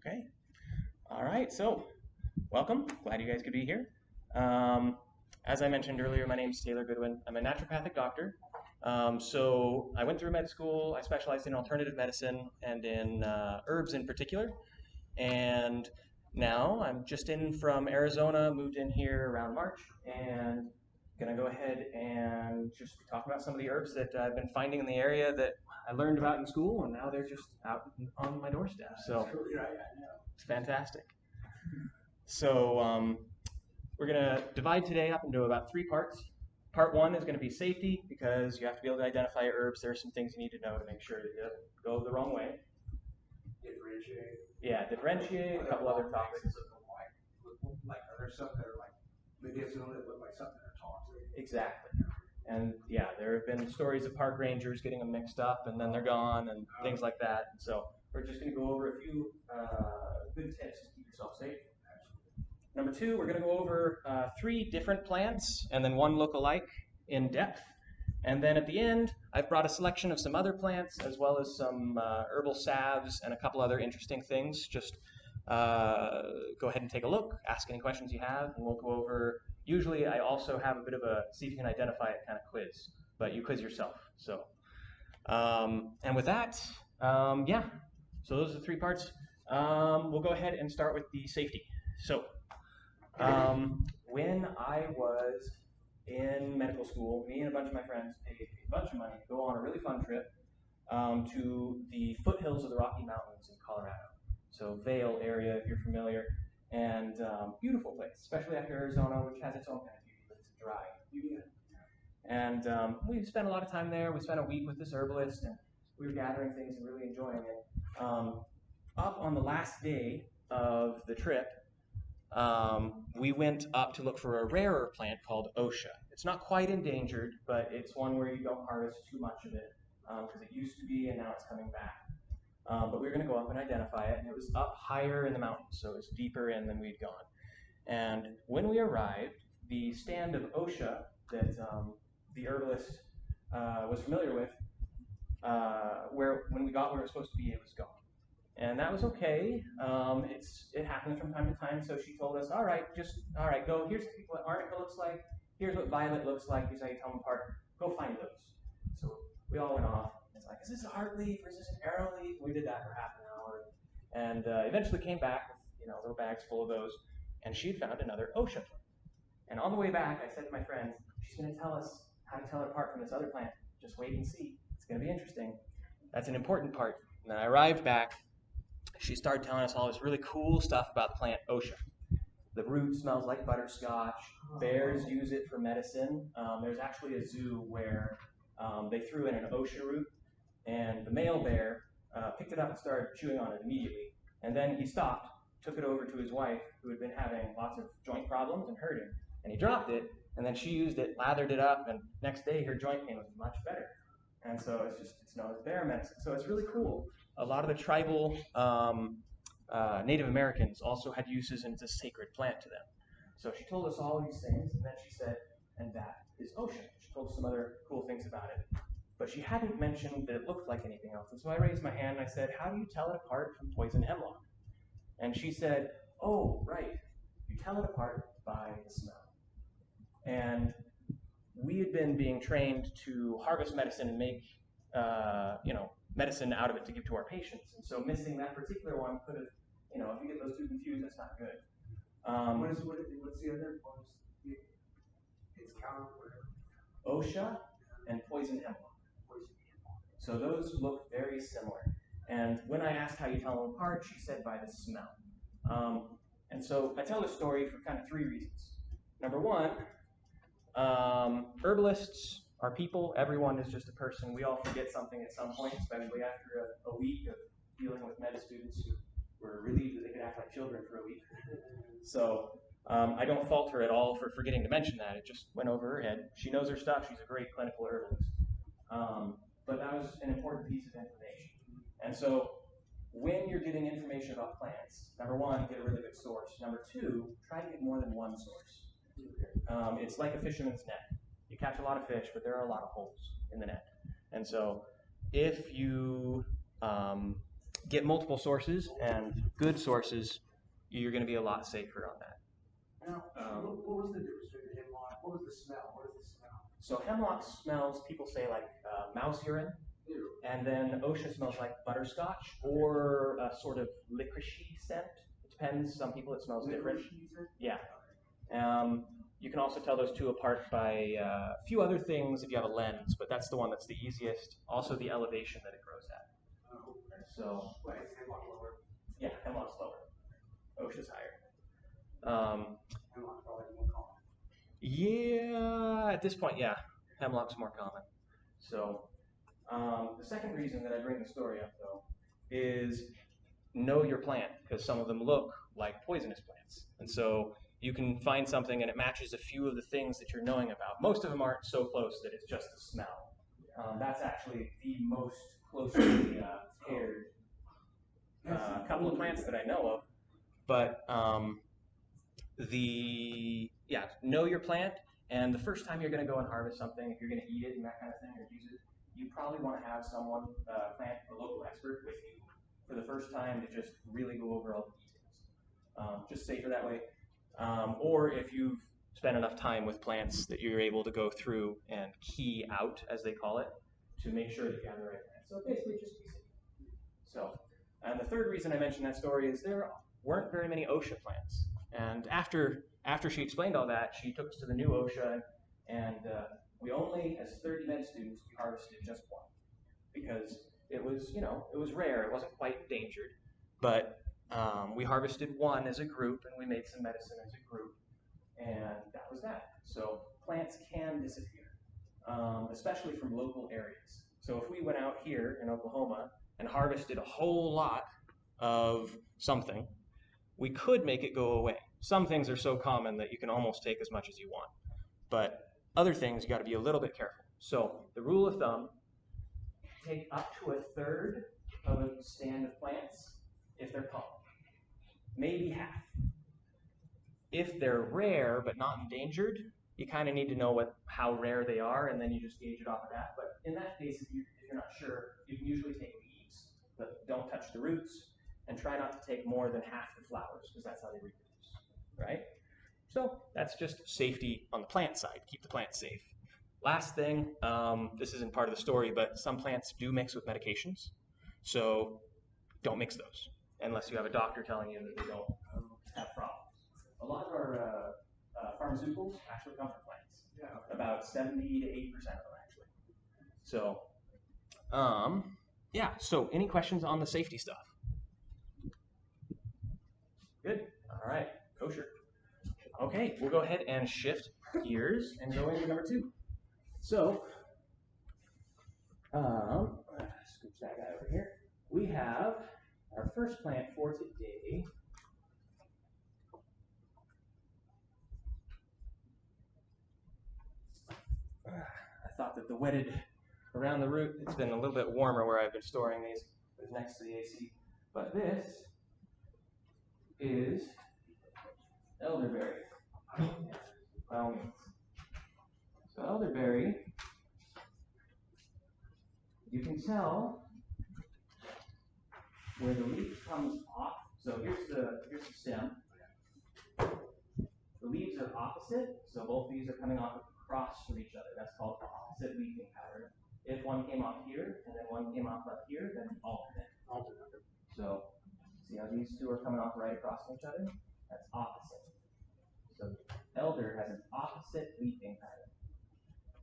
Okay. All right. So, welcome. Glad you guys could be here. Um, as I mentioned earlier, my name is Taylor Goodwin. I'm a naturopathic doctor. So I went through med school. I specialized in alternative medicine and in herbs in particular. And now I'm just in from Arizona, moved in here around March, and gonna go ahead and just talk about some of the herbs that I've been finding in the area that I learned about in school, and now they're just out on my doorstep. So it's fantastic. So we're going to divide today up into about three parts. Part one is going to be safety, because you have to be able to identify herbs. There are some things you need to know to make sure that it doesn't go the wrong way. Differentiate. Yeah, differentiate, a couple other topics. Like other stuff that are like medicinal that look like something that are toxic. Exactly. And yeah, there have been stories of park rangers getting them mixed up and then they're gone and things like that. So we're just going to go over a few good tips to keep yourself safe. Number two, we're going to go over three different plants and then one look-alike in depth. And then at the end, I've brought a selection of some other plants as well as some herbal salves and a couple other interesting things. Just go ahead and take a look, ask any questions you have, and we'll go over. Usually I also have a bit of a see if you can identify it kind of quiz, but you quiz yourself. So, and with that, yeah, so those are the three parts. We'll go ahead and start with the safety. So, when I was in medical school, me and a bunch of my friends paid a bunch of money to go on a really fun trip to the foothills of the Rocky Mountains in Colorado. So Vail area, if you're familiar, and beautiful place, especially after Arizona, which has its own kind of beauty, but it's dry. And we spent a lot of time there. We spent a week with this herbalist, and we were gathering things and really enjoying it. Up on the last day of the trip, we went up to look for a rarer plant called Osha. It's not quite endangered, but it's one where you don't harvest too much of it, because it used to be and now it's coming back. But we were going to go up and identify it, and it was up higher in the mountains, so it was deeper in than we'd gone. And when we arrived, the stand of Osha that the herbalist was familiar with, when we got where it was supposed to be, it was gone. And that was okay. It happens from time to time. So she told us, all right, go. Here's what arnica looks like. Here's what violet looks like. Here's how you tell them apart. Go find those. So we all went off. It's like, is this a heart leaf or is this an arrow leaf? We did that for half an hour, and eventually came back with little bags full of those. And she had found another Osha plant. And on the way back, I said to my friends, she's going to tell us how to tell it apart from this other plant. Just wait and see. It's going to be interesting. That's an important part. And then I arrived back. She started telling us all this really cool stuff about the plant Osha. The root smells like butterscotch. Bears use it for medicine. There's actually a zoo where they threw in an Osha root, and the male bear picked it up and started chewing on it immediately. And then he stopped, took it over to his wife, who had been having lots of joint problems and hurting. And he dropped it, and then she used it, lathered it up, and next day her joint pain was much better. And so it's known as bear medicine. So it's really cool. A lot of the tribal Native Americans also had uses, and it's a sacred plant to them. So she told us all these things, and then she said, and that is Osha. She told us some other cool things about it. But she hadn't mentioned that it looked like anything else. And so I raised my hand and I said, how do you tell it apart from poison hemlock? And she said, oh, right. You tell it apart by the smell. And we had been being trained to harvest medicine and make, medicine out of it to give to our patients. And so missing that particular one could have, if you get those two confused, that's not good. What's the other one? It's counter Osha and poison hemlock. So those look very similar. And when I asked how you tell them apart, she said by the smell. And so I tell this story for kind of three reasons. Number one, herbalists are people. Everyone is just a person. We all forget something at some point, especially after a week of dealing with med students who were relieved that they could act like children for a week. So I don't fault her at all for forgetting to mention that. It just went over her head. She knows her stuff. She's a great clinical herbalist. But that was an important piece of information. And so when you're getting information about plants, number one, get a really good source. Number two, try to get more than one source. It's like a fisherman's net. You catch a lot of fish, but there are a lot of holes in the net. And so if you get multiple sources and good sources, you're going to be a lot safer on that. Now, what was the difference between the hemlock? What was the smell? What is the smell? So hemlock smells, people say, like mouse urine, and then OSHA smells like butterscotch or a sort of licoricey scent. It depends. Some people it smells different. Yeah. You can also tell those two apart by a few other things if you have a lens, but that's the one that's the easiest. Also the elevation that it grows at. So, Hemlock lower. yeah, hemlock's lower. OSHA's higher. Hemlock probably more common. Yeah, at this point, yeah, hemlock's more common. So, the second reason that I bring the story up, though, is know your plant, because some of them look like poisonous plants. And so you can find something and it matches a few of the things that you're knowing about. Most of them aren't so close that it's just the smell. That's actually the most closely paired couple of plants that I know of. But know your plant, and the first time you're going to go and harvest something, if you're going to eat it and that kind of thing or use it, you probably want to have someone, a local expert with you for the first time to just really go over all the details. Just safer that way. Or if you've spent enough time with plants that you're able to go through and key out, as they call it, to make sure that you have the right plant. So basically just be safe. So, and the third reason I mentioned that story is there weren't very many OSHA plants. And after she explained all that, she took us to the new OSHA, and we only, as 30 med students, we harvested just one. Because it was, it was rare, it wasn't quite endangered, but we harvested one as a group, and we made some medicine as a group, and that was that. So plants can disappear, especially from local areas. So if we went out here in Oklahoma and harvested a whole lot of something, we could make it go away. Some things are so common that you can almost take as much as you want, but other things you got to be a little bit careful. So the rule of thumb: take up to a third of a stand of plants if they're common. Maybe half. If they're rare but not endangered, you kind of need to know how rare they are, and then you just gauge it off of that. But in that case, if you're not sure, you can usually take leaves, but don't touch the roots, and try not to take more than half the flowers, because that's how they reproduce, right? So that's just safety on the plant side. Keep the plant safe. Last thing, this isn't part of the story, but some plants do mix with medications, so don't mix those unless you have a doctor telling you that they don't have problems. A lot of our pharmaceuticals actually come from plants. Yeah. About 70 to 80% of them, actually. So, yeah. So, any questions on the safety stuff? Good. All right. Kosher. Okay, we'll go ahead and shift gears and go into number 2. So, scooch that guy over here. We have our first plant for today. I thought that the wetted around the root, it's been a little bit warmer where I've been storing these. It's next to the AC. But this is elderberry. By all means. So elderberry, you can tell where the leaf comes off. So here's the stem. The leaves are opposite, so both leaves are coming off across from each other. That's called the opposite leafing pattern. If one came off here and then one came off up here, then alternate. So see how these two are coming off right across from each other? That's opposite. So elder has an opposite leafing pattern.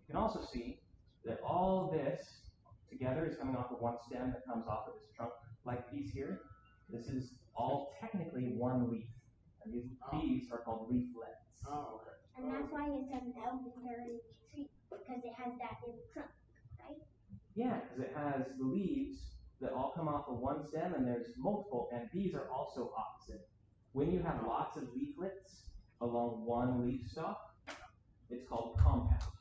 You can also see that all this together is coming off of one stem that comes off of this trunk-like piece here. This is all technically one leaf. And these are called leaflets. Oh, okay. And that's why it's an elderberry tree, because it has that in the trunk, right? Yeah, because it has the leaves that all come off of one stem, and there's multiple, and these are also opposite. When you have lots of leaflets along one leaf stalk, it's called compound.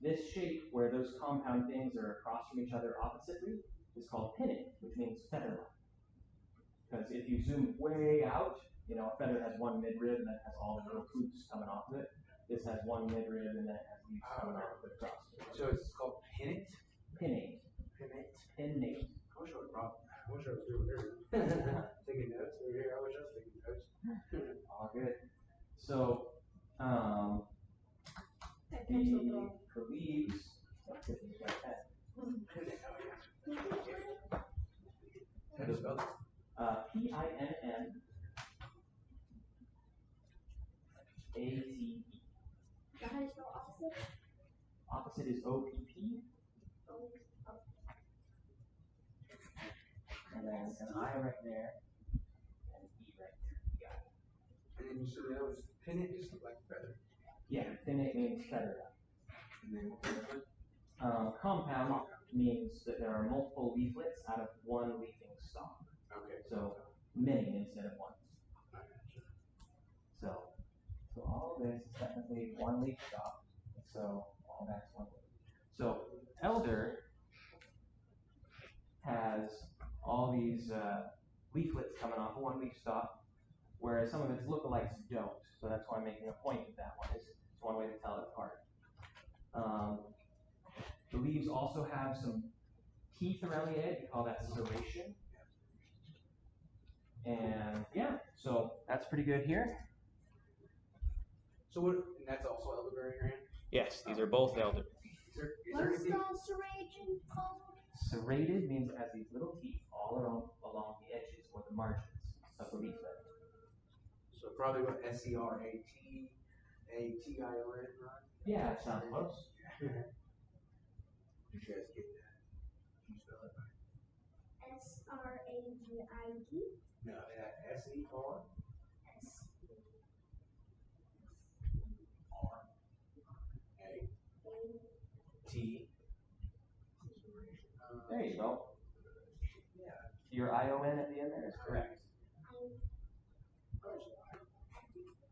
This shape, where those compound things are across from each other oppositely, is called pinnate, which means feather-like. Because if you zoom way out, a feather has one midrib and then it has all the little flukes coming off of it. This has one midrib and then it has leaves coming off of it across. So it's called pinnate? Pinnate. Pinnate. Pinnate. I wish I would have brought I wish I was doing here. Taking notes over here. I wish I was taking notes. All good. So, the leaves, like that. How do you spell this? Pinnate. How do you spell opposite? Opposite is OPP. And then an I right there, and an E right there. You got it. And then you said that was pinnate, just look like a feather. Yeah, pinnate means feather. Compound means that there are multiple leaflets out of one leafing stalk. Okay. So many instead of one. So all of this is technically one leaf stalk. So all that's one leaf. So elder has all these leaflets coming off of one leaf stalk, whereas some of its lookalikes don't. So that's why I'm making a point of that one. It's one way to tell it apart. The leaves also have some teeth around the edge. We call that serration. And yeah, so that's pretty good here. So what? And that's also elderberry in your hand? Yes, these are both elderberry. What is serration called? Serrated means it has these little teeth all along the edges or the margins of the leaflet. So probably what SERATATION, right? Yeah, it sounds close. Did you guys get that? Did you spell it right? SRAGID. No, SER. There you go. Yeah. Your ION at the end there is correct.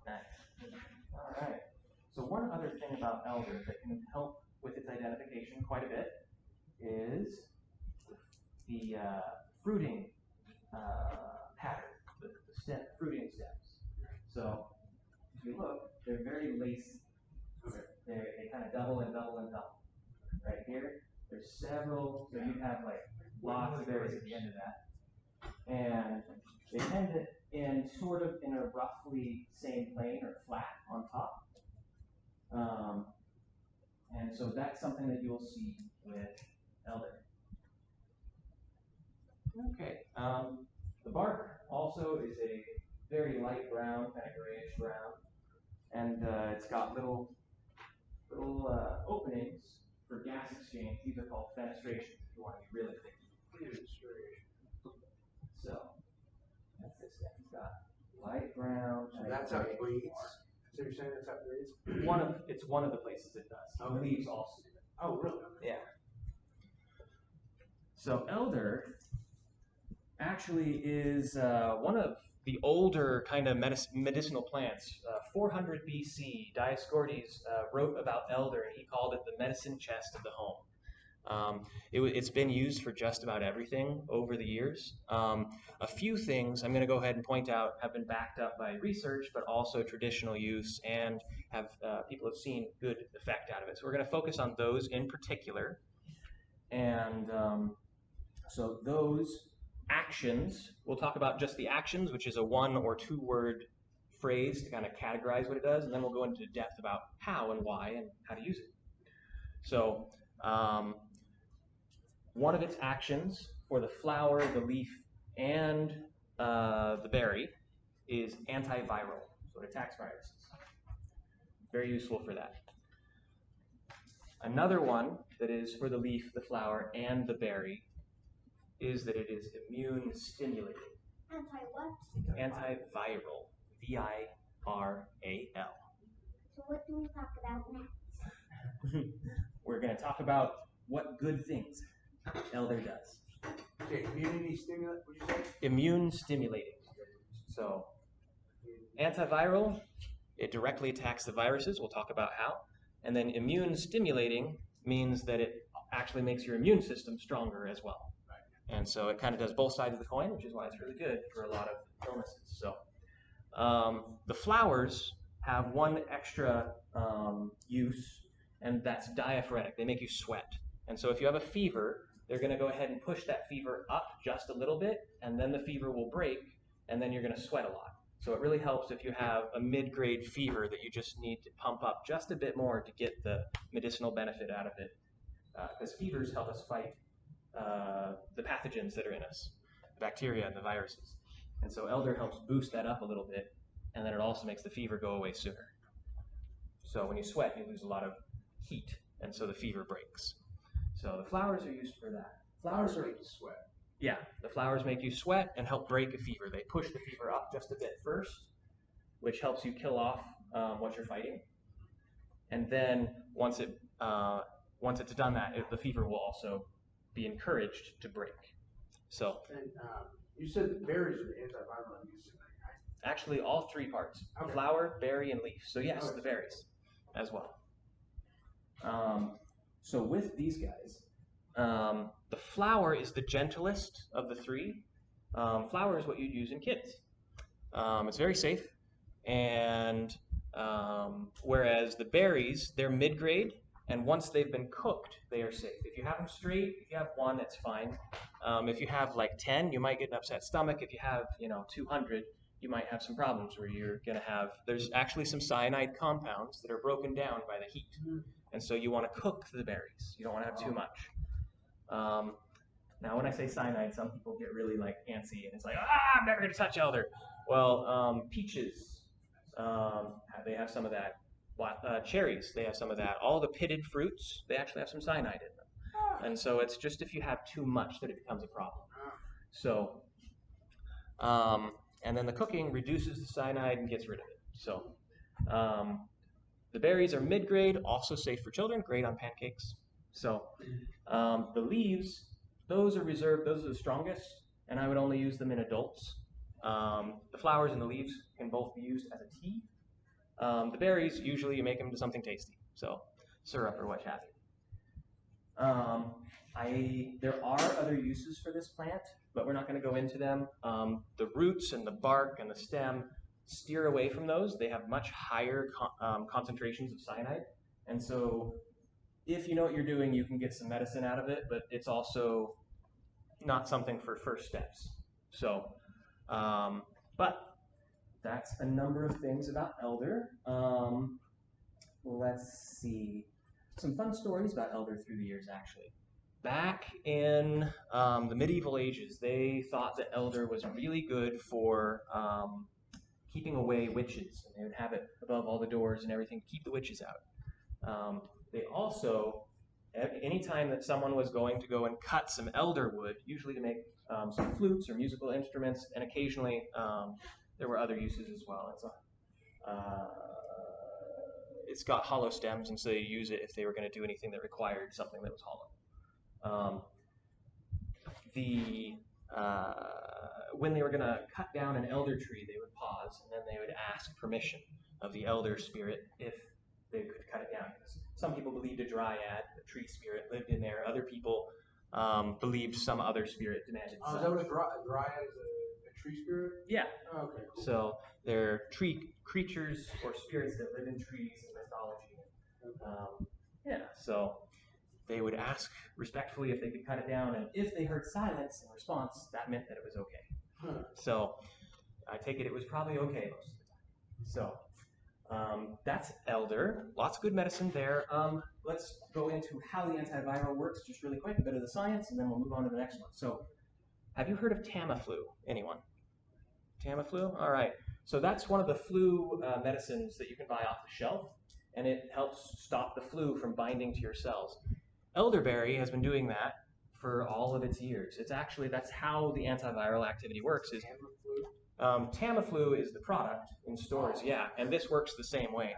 Nice. All right. So one other thing about elder that can help with its identification quite a bit is the fruiting pattern, the fruiting steps. So if you look, they're very lacy. They kind of double and double and double. Right here, there's several, so you have like lots of berries at the end of that. And they tend to end sort of in a roughly same plane or flat on top. And so that's something that you'll see with elder. Okay, the bark also is a very light brown, kind of grayish brown, and it's got little openings for gas exchange. These are called fenestrations if you want to be really picky. So that's this guy. It's got light brown. So that's how it breeds. So you're saying that's how it breeds? It's one of the places it does. The leaves also do it. Oh, really? Yeah. So elder actually is one of the older kind of medicinal plants. 400 BC, Dioscorides wrote about elder, and he called it the medicine chest of the home. It's been used for just about everything over the years. A few things I'm going to go ahead and point out have been backed up by research, but also traditional use, and people have seen good effect out of it. So we're going to focus on those in particular. And so those actions, we'll talk about just the actions, which is a 1 or 2 word phrase to kind of categorize what it does, and then we'll go into depth about how and why and how to use it. So one of its actions for the flower, the leaf, and the berry is antiviral, so it attacks viruses. Very useful for that. Another one that is for the leaf, the flower, and the berry is that it is immune stimulating. Anti-what? Antiviral. V-I-R-A-L. So what do we talk about next? We're going to talk about what good things elder does. Okay, immunity stimulant, what did you say? Immune stimulating. So, antiviral, it directly attacks the viruses. We'll talk about how. And then immune stimulating means that it actually makes your immune system stronger as well. And so it kind of does both sides of the coin, which is why it's really good for a lot of illnesses. So the flowers have one extra use, and that's diaphoretic. They make you sweat. And so if you have a fever, they're going to go ahead and push that fever up just a little bit, and then the fever will break, and then you're going to sweat a lot. So it really helps if you have a mid-grade fever that you just need to pump up just a bit more to get the medicinal benefit out of it. Because fevers help us fight the pathogens that are in us, the bacteria and the viruses. And so elder helps boost that up a little bit, and then it also makes the fever go away sooner. So when you sweat, you lose a lot of heat, and so the fever breaks. So the flowers are used for that. Flowers make you sweat. Yeah, the flowers make you sweat and help break a fever. They push the fever up just a bit first, which helps you kill off what you're fighting. And then once it's done that, the fever will also be encouraged to break. So. And you said the berries are antiviral in use, right? Actually, all three parts: Okay. flower, berry, and leaf. So yes, Okay. the berries as well. So with these guys, the flower is the gentlest of the three. Flower is what you'd use in kids. It's very safe, and whereas the berries, they're mid-grade, and once they've been cooked, they are safe. If you have them straight, if you have one, it's fine. If you have like 10, you might get an upset stomach. If you have 200, you might have some problems where you're going to have, there's actually some cyanide compounds that are broken down by the heat. And so you want to cook the berries. You don't want to have too much. Now, when I say cyanide, some people get really like antsy, and it's like, I'm never going to touch elder. Well, peaches, they have some of that. Cherries, they have some of that. All the pitted fruits, they actually have some cyanide in them. And so it's just if you have too much that it becomes a problem. So, and then the cooking reduces the cyanide and gets rid of it. So, the berries are mid-grade, also safe for children, great on pancakes. So, the leaves, those are reserved, those are the strongest, and I would only use them in adults. The flowers and the leaves can both be used as a tea. The berries, usually you make them into something tasty, so syrup or what have you. There are other uses for this plant, but we're not going to go into them. The roots and the bark and the stem, steer away from those. They have much higher concentrations of cyanide, and so if you know what you're doing, you can get some medicine out of it, but it's also not something for first steps. So, but that's a number of things about elder. Let's see. Some fun stories about elder through the years, actually. Back in the medieval ages, they thought that elder was really good for keeping away witches. And they would have it above all the doors and everything to keep the witches out. They also, anytime that someone was going to go and cut some elder wood, usually to make some flutes or musical instruments, and occasionally there were other uses as well. It's got hollow stems, and so they use it if they were going to do anything that required something that was hollow. When they were going to cut down an elder tree, they would pause, and then they would ask permission of the elder spirit if they could cut it down. Because some people believed a dryad, a tree spirit, lived in there. Other people believed some other spirit demanded. Is that what a dryad is? A tree spirit? Yeah. Oh, okay. Cool. So they're tree creatures or spirits that live in trees in mythology. So they would ask respectfully if they could cut it down, and if they heard silence in response, that meant that it was okay. So I take it was probably okay most of the time. So that's elder. Lots of good medicine there. Let's go into how the antiviral works just really quick, a bit of the science, and then we'll move on to the next one. So have you heard of Tamiflu? Anyone? Tamiflu? All right. So that's one of the flu medicines that you can buy off the shelf, and it helps stop the flu from binding to your cells. Elderberry has been doing that for all of its years. It's actually, that's how the antiviral activity works. Is Tamiflu is the product in stores, yeah, and this works the same way.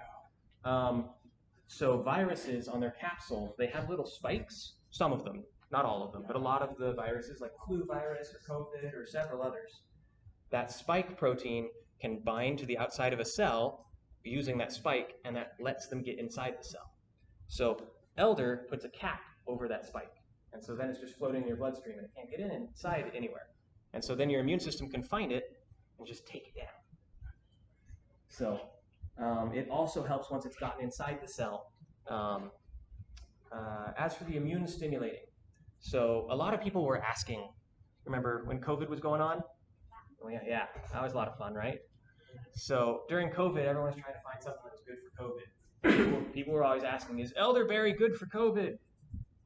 So viruses on their capsule, they have little spikes, some of them, not all of them, but a lot of the viruses like flu virus or COVID or several others, that spike protein can bind to the outside of a cell using that spike, and that lets them get inside the cell. So elder puts a cap over that spike, and so then it's just floating in your bloodstream and it can't get inside anywhere. And so then your immune system can find it and just take it down. So it also helps once it's gotten inside the cell. As for the immune stimulating, So a lot of people were asking, remember when COVID was going on? Oh yeah, that was a lot of fun, right? So during COVID, everyone was trying to find something that was good for COVID. People were always asking, is elderberry good for COVID?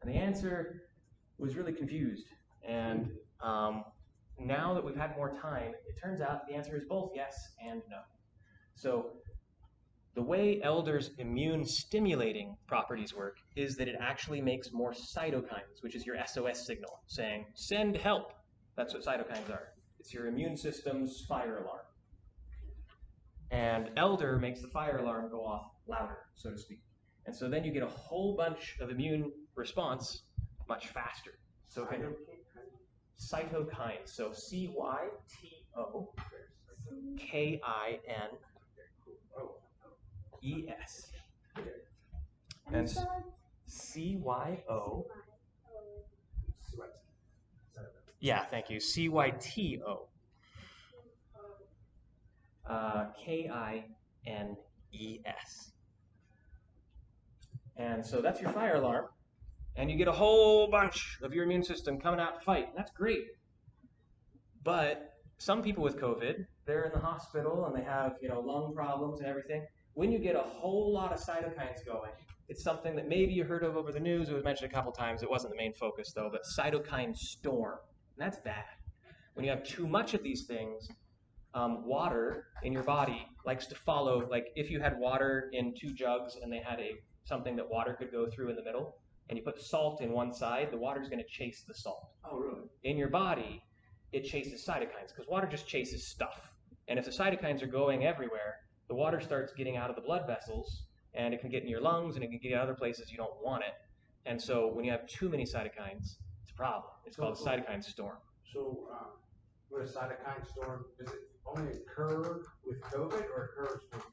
And the answer was really confused. And now that we've had more time, it turns out the answer is both yes and no. So the way elder's immune stimulating properties work is that it actually makes more cytokines, which is your SOS signal, saying, send help. That's what cytokines are. It's your immune system's fire alarm. And elder makes the fire alarm go off louder, so to speak. And so then you get a whole bunch of immune response much faster. So cytokines, so CYTOKINES. And CYO. Yeah, thank you. CYTO. KINES. And so that's your fire alarm. And you get a whole bunch of your immune system coming out to fight. And that's great. But some people with COVID, they're in the hospital and they have, lung problems and everything. When you get a whole lot of cytokines going, it's something that maybe you heard of over the news. It was mentioned a couple times. It wasn't the main focus, though, but cytokine storm. And that's bad. When you have too much of these things, water in your body likes to follow. Like if you had water in 2 jugs and they had something that water could go through in the middle, and you put salt in one side, the water's going to chase the salt. Oh, really? In your body, it chases cytokines because water just chases stuff. And if the cytokines are going everywhere, the water starts getting out of the blood vessels, and it can get in your lungs, and it can get in other places you don't want it. And so when you have too many cytokines, it's a problem. It's called a cytokine storm. So with a cytokine storm, does it only occur with COVID or occurs with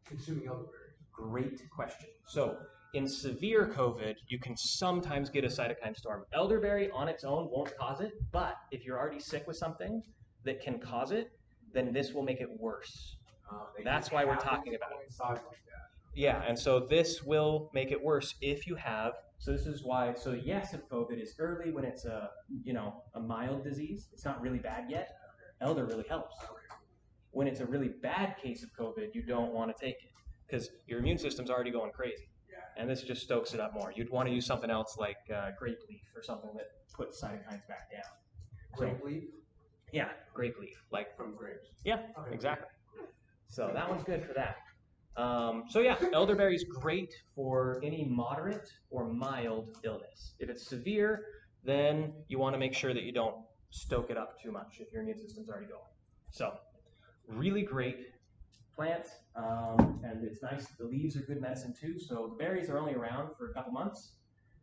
consuming elderberry? Great question. So in severe COVID, you can sometimes get a cytokine storm. Elderberry on its own won't cause it, but if you're already sick with something that can cause it, then this will make it worse. That's why we're talking about it. Yeah, and so this will make it worse if you have, so this is why, so yes, if COVID is early when it's a mild disease, it's not really bad yet, elder really helps. When it's a really bad case of COVID, you don't want to take it because your immune system's already going crazy. And this just stokes it up more. You'd want to use something else like grape leaf or something that puts cytokines back down. Grape leaf? Yeah, grape leaf. Like from grapes. Yeah, exactly. So that one's good for that. So yeah, elderberry is great for any moderate or mild illness. If it's severe, then you want to make sure that you don't stoke it up too much if your immune system's already going. So really great plant, and it's nice. The leaves are good medicine too. So the berries are only around for a couple months,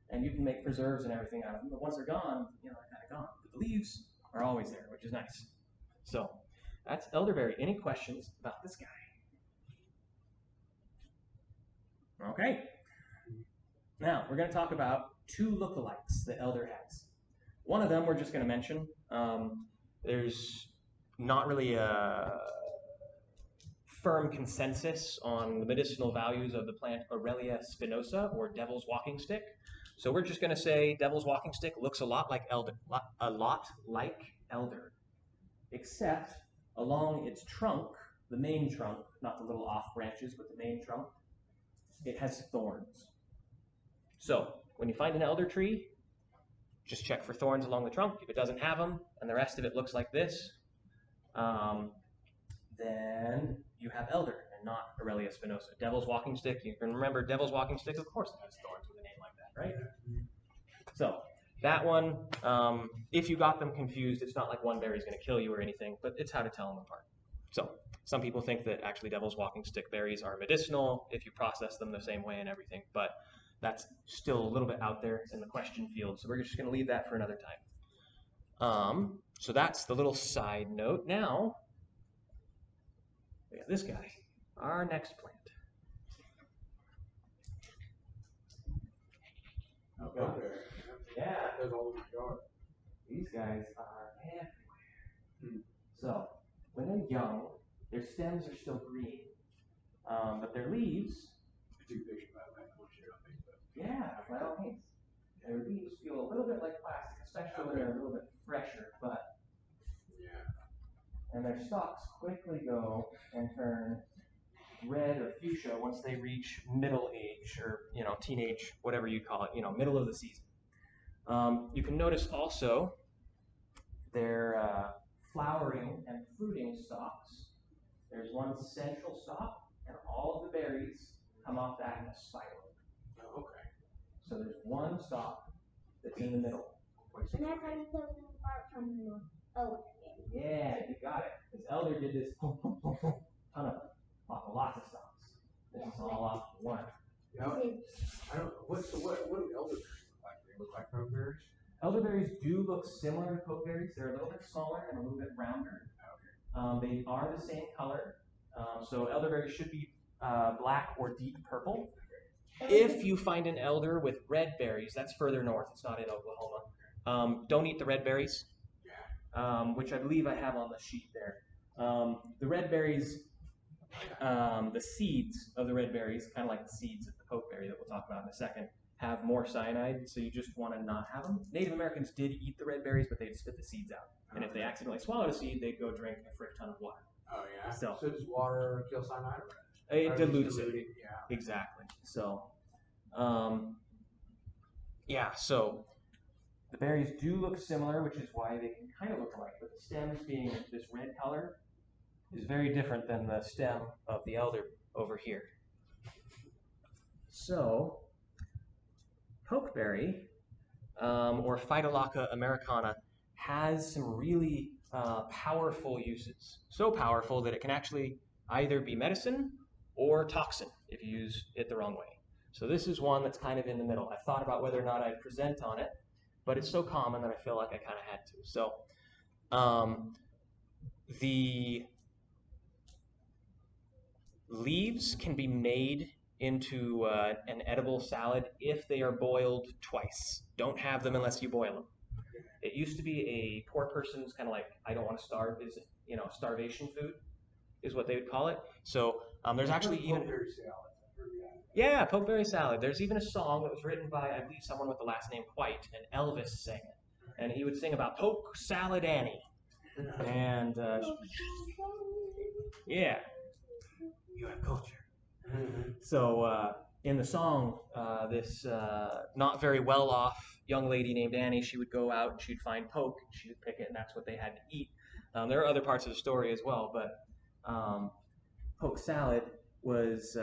and you can make preserves and everything out of them. But once they're gone, they're kind of gone. But the leaves are always there, which is nice. So that's elderberry. Any questions about this guy? Okay. Now we're going to talk about 2 lookalikes that elder has. One of them we're just going to mention. There's not really a firm consensus on the medicinal values of the plant Aurelia spinosa, or devil's walking stick. So we're just going to say devil's walking stick looks a lot like elder, except along its trunk, the main trunk, not the little off branches, but the main trunk, it has thorns. So when you find an elder tree, just check for thorns along the trunk. If it doesn't have them and the rest of it looks like this, then you have elder and not Aurelia spinosa. Devil's walking stick, you can remember devil's walking stick, of course it has thorns with a name like that, right? So that one, if you got them confused, it's not like one berry is going to kill you or anything, but it's how to tell them apart. So some people think that actually devil's walking stick berries are medicinal if you process them the same way and everything, but that's still a little bit out there in the question field, so we're just going to leave that for another time. So that's the little side note. Now, we have this guy, our next plant. Okay. Yeah, There's all over the yard. these guys are everywhere. So when they're young, their stems are still green, but their leaves. Too patient about that. Yeah, by all means. their leaves feel a little bit like plastic, especially when they're a little bit fresher, and their stalks quickly go and turn red or fuchsia once they reach middle age or teenage, whatever you call it, middle of the season. You can notice also their flowering and fruiting stalks. There's one central stalk, and all of the berries come off that in a spiral. Oh, okay. So there's one stalk that's in the middle. And that's how you tell them apart from the oak. Yeah, you got it. Because Elder did this ton of off of lots of stalks. This is all off one. Yeah. I don't. What do elderberries look like? They look like pokeberries. Elderberries do look similar to pokeberries. They're a little bit smaller and a little bit rounder. Okay. They are the same color. So elderberries should be black or deep purple. If you find an elder with red berries, that's further north. It's not in Oklahoma. Don't eat the red berries, which I believe I have on the sheet there. The red berries, the seeds of the red berries, kind of like the seeds of the pokeberry that we'll talk about in a second, have more cyanide, so you just want to not have them. Native Americans did eat the red berries, but they'd spit the seeds out. And if they accidentally swallowed a seed, they'd go drink a frick ton of water. Oh yeah. So does water kill cyanide? It dilutes it. Yeah. Exactly. So, yeah, so the berries do look similar, which is why they can kind of look alike, but the stems being this red color is very different than the stem of the elder over here. So, pokeberry, or Phytolacca americana, has some really powerful uses. So powerful that it can actually either be medicine or toxin if you use it the wrong way. So this is one that's kind of in the middle. I thought about whether or not I'd present on it, but it's so common that I feel like I kind of had to. So the leaves can be made into an edible salad if they are boiled twice. Don't have them unless you boil them. It used to be a poor person's kind of like, I don't want to starve, is starvation food is what they would call it. So there's actually even... Pokeberry salad. Yeah, pokeberry salad. There's even a song that was written by, I believe, someone with the last name White, and Elvis sang it. And he would sing about Poke Salad Annie. And, yeah. You have culture. So in the song, this not very well off young lady named Annie, she would go out and she'd find poke, and she would pick it, and that's what they had to eat. There are other parts of the story as well, but poke salad was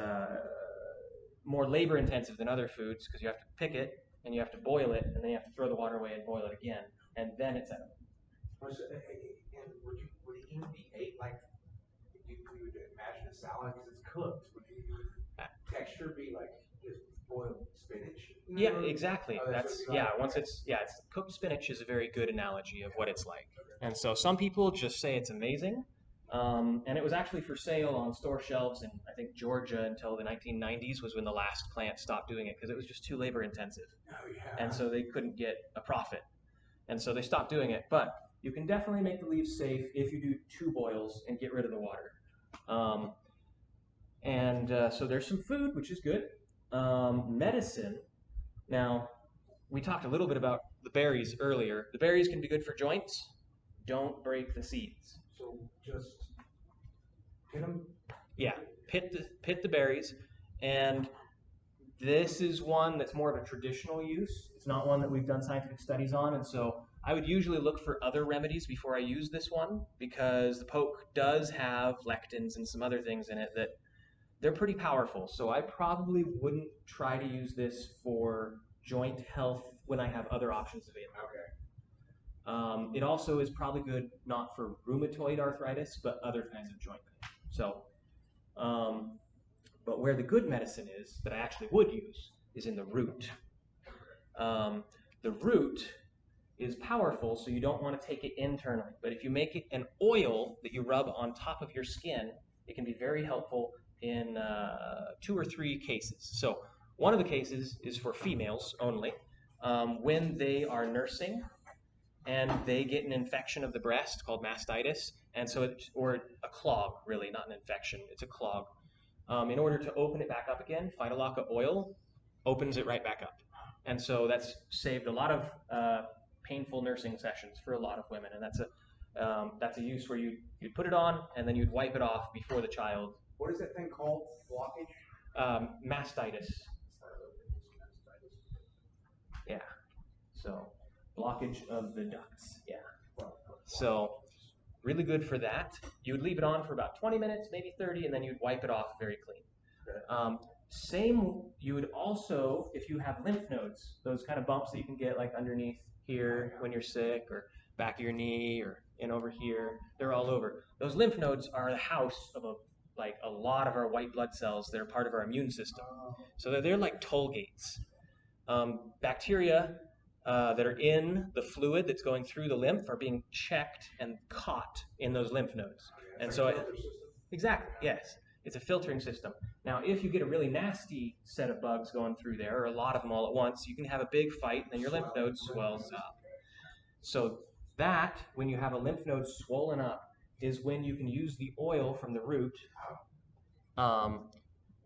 more labor intensive than other foods because you have to pick it and you have to boil it and then you have to throw the water away and boil it again, and then it's edible. And would it even be ate like you would imagine a salad because it's cooked? Would the texture be like just boiled spinach? Yeah, exactly. Oh, that's what yeah. Once it's cooked spinach is a very good analogy of what it's like. And so some people just say it's amazing. And it was actually for sale on store shelves in, I think, Georgia until the 1990s was when the last plant stopped doing it because it was just too labor intensive. Oh, yeah. And so they couldn't get a profit. And so they stopped doing it. But you can definitely make the leaves safe if you do 2 boils and get rid of the water. So there's some food, which is good. Medicine. Now, we talked a little bit about the berries earlier. The berries can be good for joints. Don't break the seeds. So just hit them? Yeah, pit the berries. And this is one that's more of a traditional use. It's not one that we've done scientific studies on. And so I would usually look for other remedies before I use this one because the poke does have lectins and some other things in it that they're pretty powerful. So I probably wouldn't try to use this for joint health when I have other options available. Okay. It also is probably good not for rheumatoid arthritis, but other kinds of joint pain. So, but where the good medicine is that I actually would use is in the root. The root is powerful, so you don't want to take it internally. But if you make it an oil that you rub on top of your skin, it can be very helpful in 2 or 3 cases. So one of the cases is for females only. When they are nursing and they get an infection of the breast called mastitis, and so or a clog, really, not an infection, it's a clog. In order to open it back up again, Phytolacca oil opens it right back up. And so that's saved a lot of painful nursing sessions for a lot of women. And that's a use where you'd put it on and then you'd wipe it off before the child. What is that thing called? Blockage? Mastitis. Yeah. So blockage of the ducts. Yeah. So really good for that. You would leave it on for about 20 minutes, maybe 30, and then you'd wipe it off very clean. Same, you would also, if you have lymph nodes, those kind of bumps that you can get like underneath here when you're sick, or back of your knee, or in over here, they're all over. Those lymph nodes are the house of a lot of our white blood cells that are part of our immune system. So they're like toll gates. Bacteria that are in the fluid that's going through the lymph are being checked and caught in those lymph nodes. And so exactly, yes. It's a filtering system. Now, if you get a really nasty set of bugs going through there, or a lot of them all at once, you can have a big fight, and then your lymph node swells up. So that, when you have a lymph node swollen up, is when you can use the oil from the root the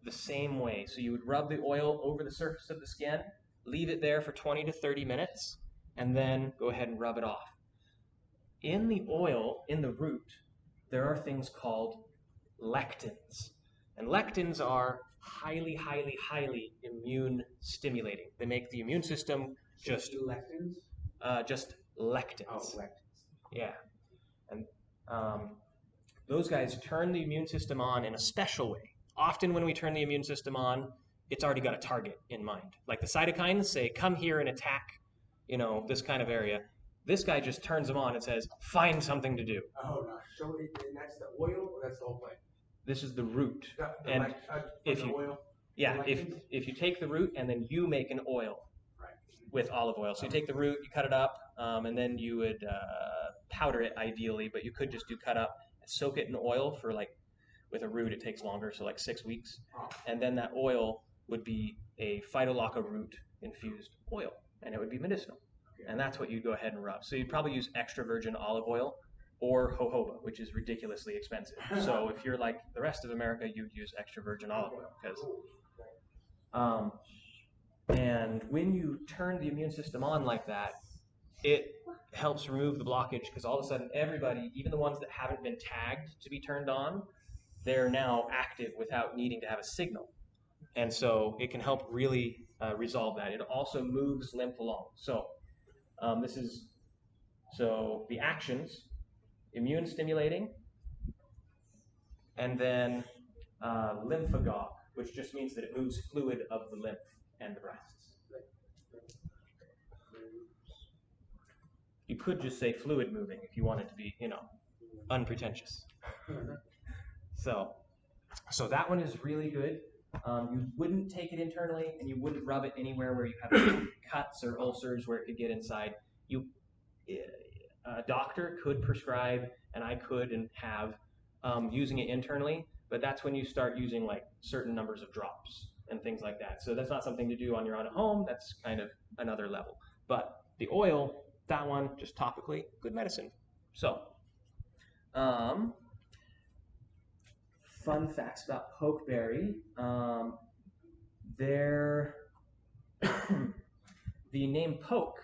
same way. So you would rub the oil over the surface of the skin, leave it there for 20 to 30 minutes, and then go ahead and rub it off. In the oil, in the root, there are things called lectins. And lectins are highly, highly, highly immune stimulating. They make the immune system just lectins? Just lectins. Oh, lectins. Yeah. And those guys turn the immune system on in a special way. Often when we turn the immune system on, it's already got a target in mind. Like the cytokines say, come here and attack, this kind of area. This guy just turns them on and says, find something to do. Oh, no. So and that's the oil, or that's the whole plant? This is the root. And if you, oil? Yeah, if you take the root and then you make an oil with olive oil. So you take the root, you cut it up, and then you would powder it ideally, but you could just do cut up, soak it in oil for with a root it takes longer, so 6 weeks. And then that oil would be a Phytolacca root infused oil, and it would be medicinal. And that's what you'd go ahead and rub. So you'd probably use extra virgin olive oil or jojoba, which is ridiculously expensive. So if you're like the rest of America, you'd use extra virgin olive oil. And when you turn the immune system on like that, it helps remove the blockage, because all of a sudden everybody, even the ones that haven't been tagged to be turned on, they're now active without needing to have a signal. And so it can help really resolve that. It also moves lymph along. So the actions: immune stimulating, and then lymphagogue, which just means that it moves fluid of the lymph and the breasts. You could just say fluid moving if you wanted to be, unpretentious. So that one is really good. You wouldn't take it internally, and you wouldn't rub it anywhere where you have cuts or ulcers where it could get inside. A doctor could prescribe, and I could and have, using it internally, but that's when you start using certain numbers of drops and things like that. So that's not something to do on your own at home. That's kind of another level. But the oil, that one, just topically, good medicine. So, fun facts about pokeberry. The name poke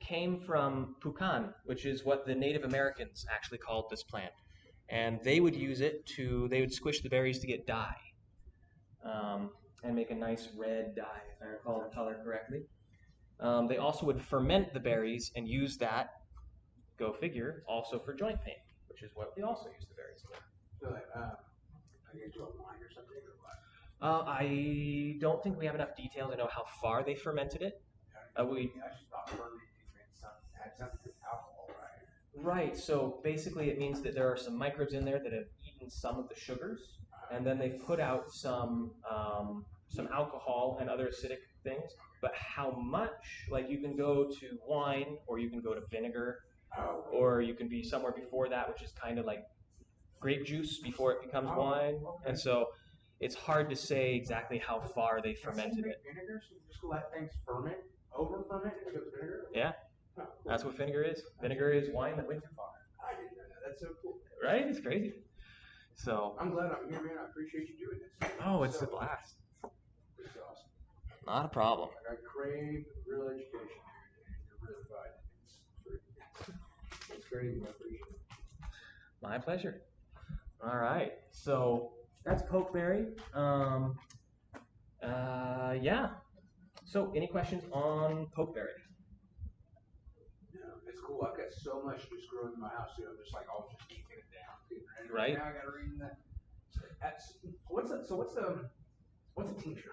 came from pukan, which is what the Native Americans actually called this plant. And they would use it they would squish the berries to get dye, and make a nice red dye, if I recall the color correctly. They also would ferment the berries and use that, go figure, also for joint pain, which is what they also use the berries for. So, I get to a wine or something, or what? I don't think we have enough detail to know how far they fermented it. I just thought fermenting had something to do with alcohol, right? Right, so basically it means that there are some microbes in there that have eaten some of the sugars, and then they've put out some alcohol and other acidic things. But how much? You can go to wine, or you can go to vinegar, or you can be somewhere before that, which is kind of like grape juice before it becomes wine. Okay. And so it's hard to say exactly how far they fermented it. Vinegar, so you just let things ferment, over ferment, and it goes vinegar? Yeah, that's what vinegar is. Vinegar is wine that went too far. I didn't know that. That's so cool. Right? It's crazy. So I'm glad I'm here, man. I appreciate you doing this. Oh, it's a blast. It's awesome. Not a problem. I crave real education, and you're really providing it. It's great. I appreciate it. My pleasure. All right, so that's pokeberry. Yeah. So, any questions on pokeberry? No, it's cool. I've got so much just growing in my house, too. I'm just like, I'll just keep it down. Right. Now I got to read that. What's a tincture?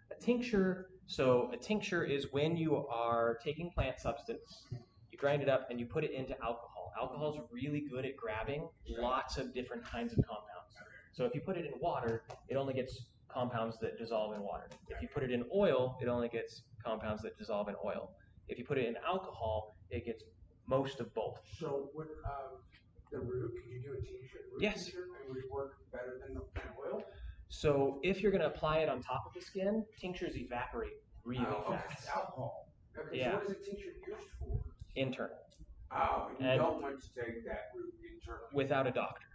A tincture. So, a tincture is when you are taking plant substance, you grind it up, and you put it into alcohol. Alcohol is really good at grabbing lots of different kinds of compounds. So, if you put it in water, it only gets compounds that dissolve in water. If you put it in oil, it only gets compounds that dissolve in oil. If you put it in alcohol, it gets most of both. So, with the root, could you do a tincture? Yes. Tincture, and would it work better than the oil? So if you're going to apply it on top of the skin, tinctures evaporate really Okay, fast. it's alcohol. Okay, Yeah. so what is a tincture used for? Internal. Oh, and you And- don't want to take that root internally. Without a doctor.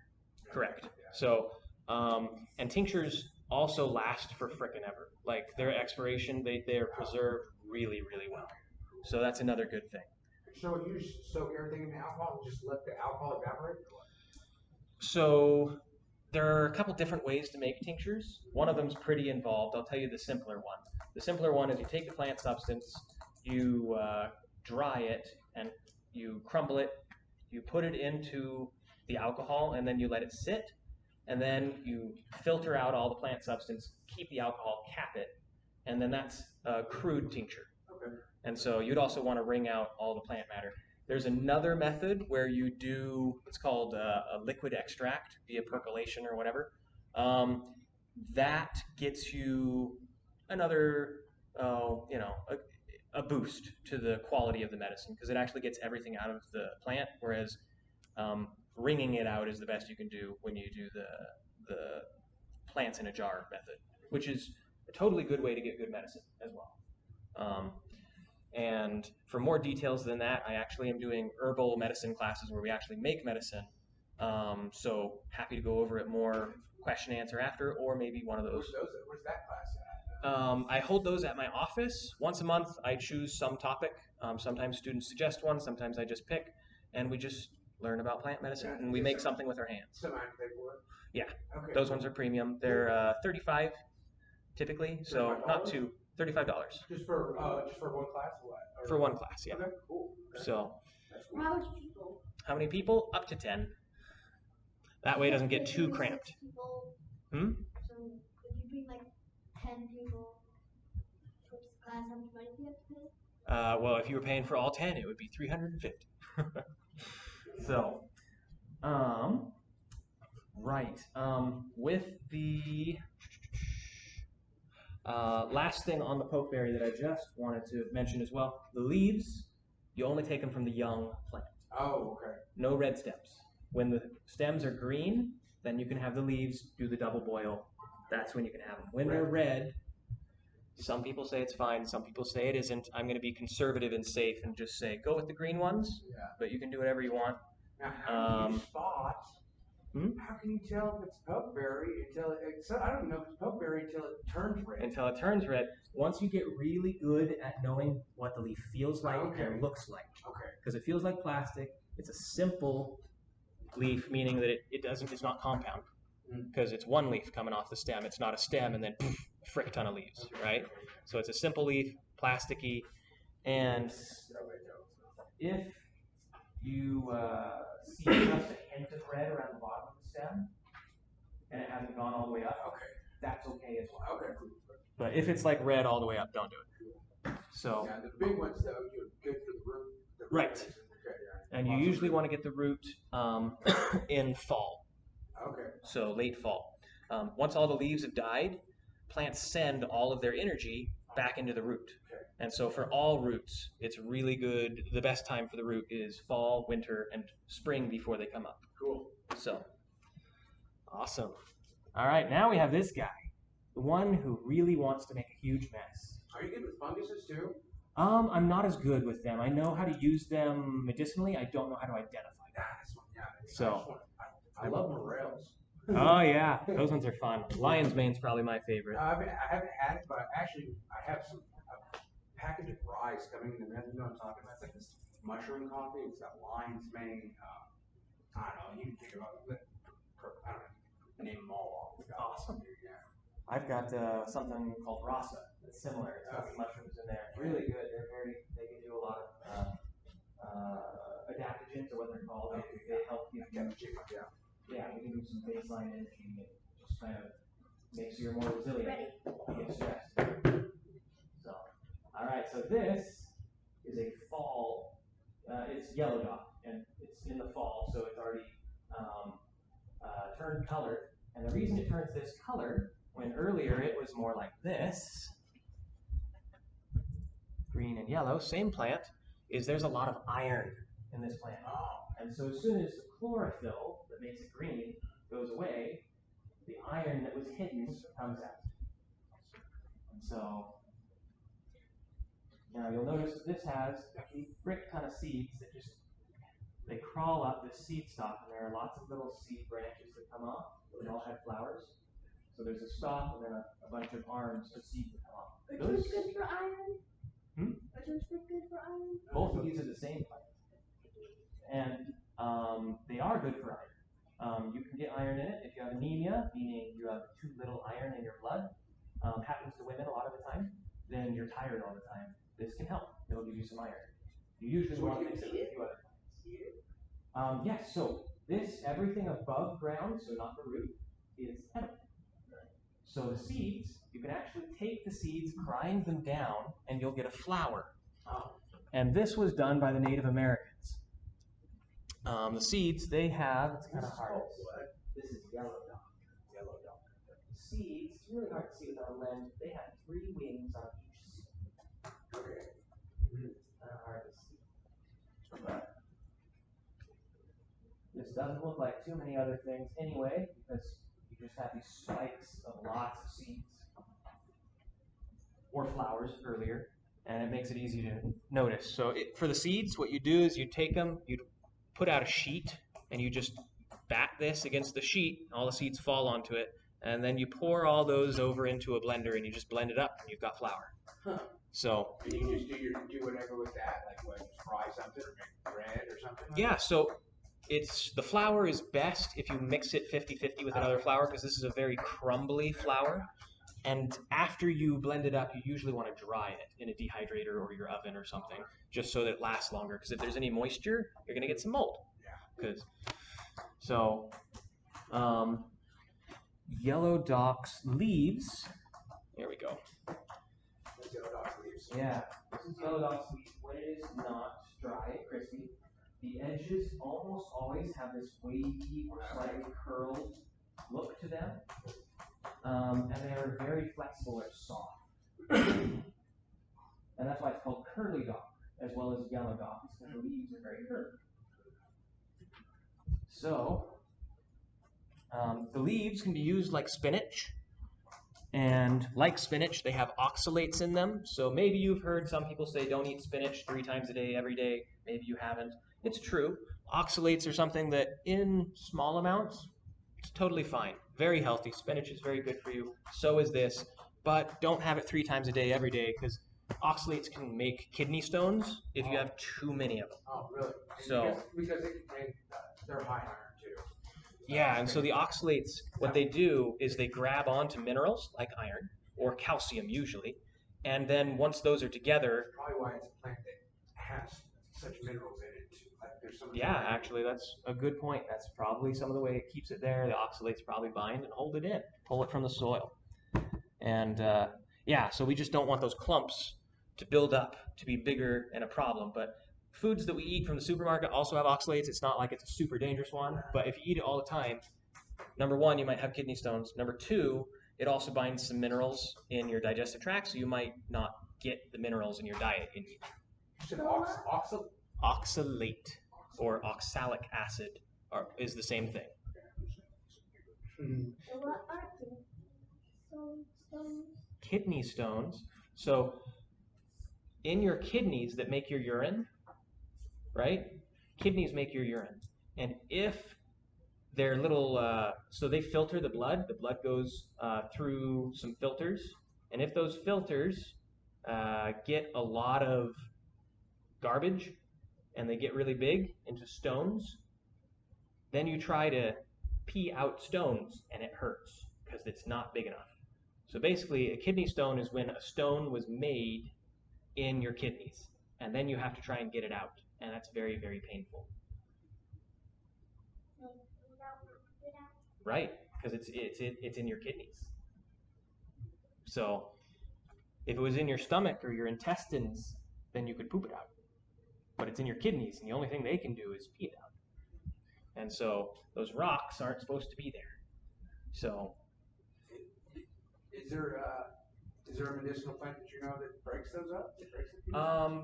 Correct. Yeah. So, and tinctures also last for frickin' ever. Like their expiration, they're preserved really, really well. So that's another good thing. So you soak everything in alcohol and just let the alcohol evaporate? So there are a couple different ways to make tinctures. One of them's pretty involved. I'll tell you the simpler one. The simpler one is you take the plant substance, you dry it, and you crumble it, you put it into the alcohol, and then you let it sit, and then you filter out all the plant substance, keep the alcohol, cap it, and then that's a crude tincture. Okay. And so you'd also want to wring out all the plant matter. There's another method where you do, it's called a liquid extract via percolation or whatever. That gets you another, a boost to the quality of the medicine because it actually gets everything out of the plant, whereas wringing it out is the best you can do when you do the plants in a jar method, which is a totally good way to get good medicine as well. And for more details than that, I actually am doing herbal medicine classes where we actually make medicine. So happy to go over it more, question answer after, or maybe one of those. Where's that class at? I hold those at my office. Once a month, I choose some topic. Sometimes students suggest one, sometimes I just pick, and we just learn about plant medicine, and we make something with our hands. Some I have to pay for it? Yeah. Okay. Those ones are premium. They're $35 typically, so not too. $35. Just for one class or what? Or For one class, yeah. Okay, cool. Okay. So, That's cool. How many people? how many people? Up to 10. That way it doesn't get too cramped. People, Hmm? so if you bring like 10 people to class, how much money do you have to pay? Well, if you were paying for all 10, it would be $350. So, right. With the last thing on the pokeberry that I just wanted to mention as well, the leaves, you only take them from the young plant. Oh, okay. No red stems. When the stems are green, then you can have the leaves, do the double boil. That's when you can have them. When they're red, some people say it's fine, some people say it isn't. I'm going to be conservative and safe and just say go with the green ones, Yeah. but you can do whatever you want. Now, how do you spot? Hmm? How can you tell if it's pokeberry until it? So I don't know if it's pokeberry until it turns red. Until it turns red. Once you get really good at knowing what the leaf feels like and looks like, Okay. because it feels like plastic, it's a simple leaf, meaning that it's not compound, because it's one leaf coming off the stem. It's not a stem and then a frick ton of leaves, right? So it's a simple leaf, plasticky, and if you see just a hint of red around the bottom of the stem, and it hasn't gone all the way up, that's okay as well. Okay. But if it's like red all the way up, don't do it. So, Yeah, the big ones though, you're good for the root. Right. Okay, yeah. and you usually want to get the root in fall, Okay. so late fall. Once all the leaves have died, plants send all of their energy back into the root. Okay. And so for all roots, it's really good. The best time for the root is fall, winter, and spring before they come up. Cool. So, awesome. All right, now we have this guy, the one who really wants to make a huge mess. Are you good with funguses too? I'm not as good with them. I know how to use them medicinally. I don't know how to identify them. That's one. Yeah. So, I love morels. Oh yeah, those ones are fun. Lion's mane's probably my favorite. I haven't had it, but I have some a package of fries coming in the mail. You know what I'm talking about? It's like this mushroom coffee. It's got lion's mane. I don't know. You can think about it. I don't know. Name them all off. Awesome. Yeah. I've got something called rasa. It's similar. It's got some mushrooms in there. Really good. They give you a lot of adaptogens, or what they're called. They help you. Yeah, they give you some baseline energy. It just kind of makes you more resilient. Ready. You get stressed. So, all right. So this is a fall. It's yellow dot, and it's in the fall, so it's already turned color. And the reason it turns this color, when earlier it was more like this, green and yellow, same plant, is there's a lot of iron in this plant. And so as soon as the chlorophyll that makes it green goes away, the iron that was hidden comes out. And so now you'll notice that this has a brick ton of seeds that they crawl up this seed stalk, and there are lots of little seed branches that come off. They all have flowers. So there's a stalk and then a bunch of arms of seeds that come off. Which one's good for iron? Which one's good for iron? Both of these are the same plant. And they are good for iron. You can get iron in it if you have anemia, meaning you have too little iron in your blood. Happens to women a lot of the time. Then you're tired all the time. This can help. It'll give you some iron. You usually want to mix it with a few other plants. Yes, so everything above ground, so not the root, is edible. So the seeds, you can actually take the seeds, grind them down, and you'll get a flour. And this was done by the Native Americans. The seeds, they have, it's kind of hard. This is yellow dog. The seeds, it's really hard to see without a lens. They have 3 wings on each seed. Okay. Kind of hard to see. But this doesn't look like too many other things anyway, because you just have these spikes of lots of seeds or flowers earlier, and it makes it easy to notice. So for the seeds, what you do is you take them, you put out a sheet, and you just bat this against the sheet, all the seeds fall onto it, and then you pour all those over into a blender, and you just blend it up, and you've got flour. So and you just do whatever with that, like what, fry something or make bread or something? Yeah, so the flour is best if you mix it 50-50 with another flour, because this is a very crumbly flour. And after you blend it up, you usually want to dry it in a dehydrator or your oven or something, just so that it lasts longer. Because if there's any moisture, you're going to get some mold. So, yellow dock's leaves. Here we go. Yellow dock's leaves. Yeah, this is yellow dock's leaves when it is not dry and crispy. The edges almost always have this wavy or slightly curled look to them. And they are very flexible or soft. And that's why it's called curly dock, as well as yellow dock, because the leaves are very curved. So, the leaves can be used like spinach. And like spinach, they have oxalates in them. So maybe you've heard some people say don't eat spinach 3 times a day, every day. Maybe you haven't. It's true. Oxalates are something that in small amounts, it's totally fine. Very healthy. Spinach is very good for you. So is this. But don't have it 3 times a day, every day, because oxalates can make kidney stones if you have too many of them. Oh, really? So because they're high iron too. Yeah, and so the oxalates, what they do is they grab onto minerals like iron or calcium usually, and then once those are together. That's probably why it's a plant that has such minerals in it. Like there's some. Yeah, actually, that's a good point. That's probably some of the way it keeps it there. The oxalates probably bind and hold it in, pull it from the soil, and yeah, so we just don't want those clumps to build up to be bigger and a problem, but. Foods that we eat from the supermarket also have oxalates. It's not like it's a super dangerous one, but if you eat it all the time, number 1, you might have kidney stones. Number 2, it also binds some minerals in your digestive tract, so you might not get the minerals in your diet you need. You said Oxalate or oxalic acid is the same thing. So what are stones? Kidney stones. So in your kidneys that make your urine, right? Kidneys make your urine. And if they're little, so they filter the blood. The blood goes through some filters. And if those filters get a lot of garbage and they get really big into stones, then you try to pee out stones and it hurts because it's not big enough. So basically, a kidney stone is when a stone was made in your kidneys, and then you have to try and get it out, and that's very, very painful. Right, because it's in your kidneys. So if it was in your stomach or your intestines, then you could poop it out. But it's in your kidneys, and the only thing they can do is pee it out. And so those rocks aren't supposed to be there. So is there a medicinal plant that you know that breaks those up?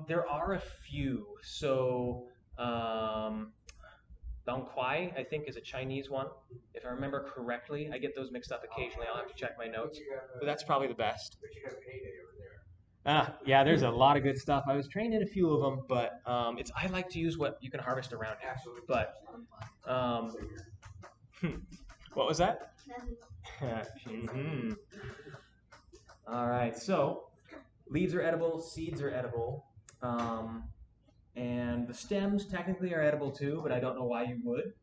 There are a few. So Dong Quai, I think, is a Chinese one. If I remember correctly, I get those mixed up occasionally. I'll have to check my notes. But that's probably the best. But you have heyday over there. Yeah, there's a lot of good stuff. I was trained in a few of them, but I like to use what you can harvest around here. Absolutely. But what was that? All right, so leaves are edible, seeds are edible, and the stems technically are edible too, but I don't know why you would,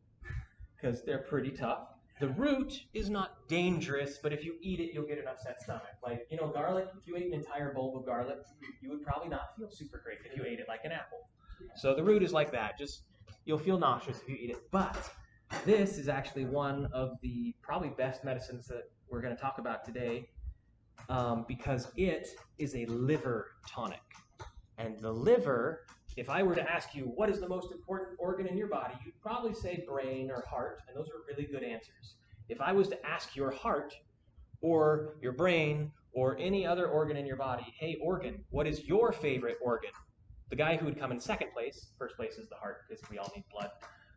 because they're pretty tough. The root is not dangerous, but if you eat it, you'll get an upset stomach. Like, garlic, if you ate an entire bowl of garlic, you would probably not feel super great if you ate it like an apple. So the root is like that. Just, you'll feel nauseous if you eat it. But this is actually one of the probably best medicines that we're going to talk about today, because it is a liver tonic. And the liver, if I were to ask you what is the most important organ in your body, you'd probably say brain or heart, and those are really good answers. If I was to ask your heart or your brain or any other organ in your body, hey organ, what is your favorite organ? The guy who would come in second place, first place is the heart because we all need blood,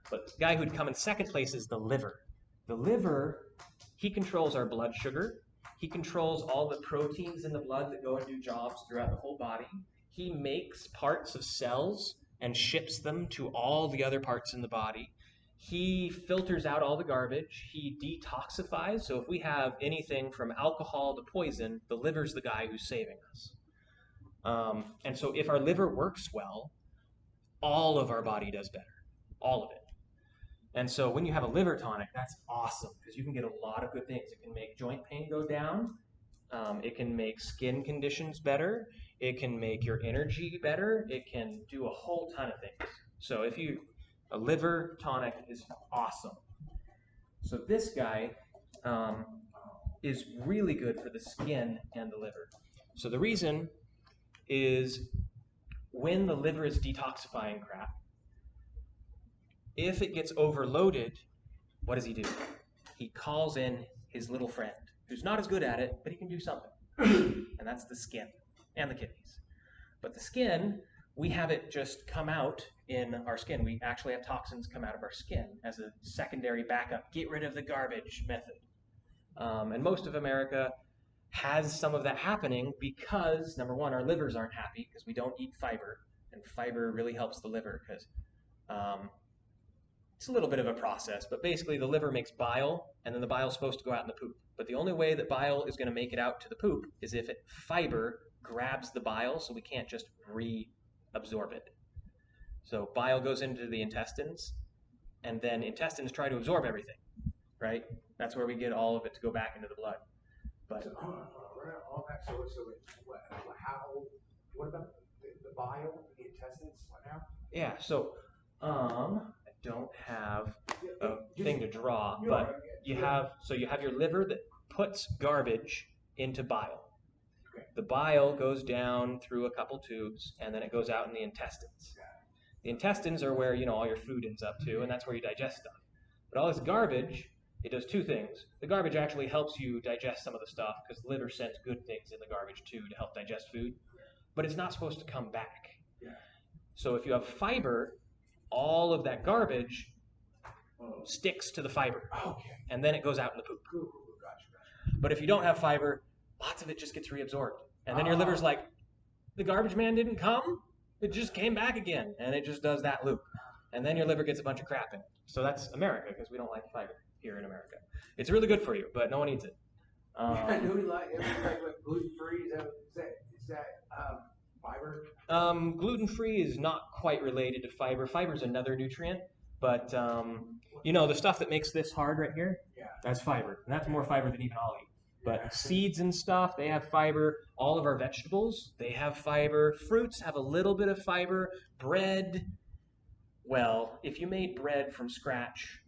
but the guy who would come in second place is the liver. The liver, he controls our blood sugar. He controls all the proteins in the blood that go and do jobs throughout the whole body. He makes parts of cells and ships them to all the other parts in the body. He filters out all the garbage. He detoxifies. So if we have anything from alcohol to poison, the liver's the guy who's saving us. And so if our liver works well, all of our body does better. All of it. And so when you have a liver tonic, that's awesome because you can get a lot of good things. It can make joint pain go down. It can make skin conditions better. It can make your energy better. It can do a whole ton of things. So a liver tonic is awesome. So this guy is really good for the skin and the liver. So the reason is when the liver is detoxifying crap, if it gets overloaded, what does he do? He calls in his little friend, who's not as good at it, but he can do something. And that's the skin and the kidneys. But the skin, we have it just come out in our skin. We actually have toxins come out of our skin as a secondary backup. Get rid of the garbage method. And most of America has some of that happening because, number one, our livers aren't happy because we don't eat fiber. And fiber really helps the liver because it's a little bit of a process, but basically the liver makes bile, and then the bile is supposed to go out in the poop. But the only way that bile is going to make it out to the poop is if fiber grabs the bile, so we can't just reabsorb it. So bile goes into the intestines, and then intestines try to absorb everything, right? That's where we get all of it to go back into the blood. But all that. So what about the bile, the intestines? What now? Yeah. So I don't have a thing to draw, but you have your liver that puts garbage into bile. Okay. The bile goes down through a couple tubes, and then it goes out in the intestines. The intestines are where all your food ends up to, and that's where you digest stuff. But all this garbage, it does two things. The garbage actually helps you digest some of the stuff because the liver sends good things in the garbage too to help digest food, but it's not supposed to come back. Yeah. So if you have fiber, all of that garbage sticks to the fiber. Okay. And then it goes out in the poop. Cool. Gotcha. But if you don't have fiber, lots of it just gets reabsorbed. And then your liver's like, the garbage man didn't come, it just came back again. And it just does that loop. and then your liver gets a bunch of crap in it. So that's America, because we don't like fiber here in America. It's really good for you, but no one eats it. Nobody like gluten free. Is that fiber? Gluten-free is not quite related to fiber. Fiber is another nutrient, but you know, the stuff that makes this hard right here, Yeah. that's fiber. And that's more fiber than even I'll eat. But seeds and stuff, they have fiber. All of our vegetables, they have fiber. Fruits have a little bit of fiber. Bread, well, if you made bread from scratch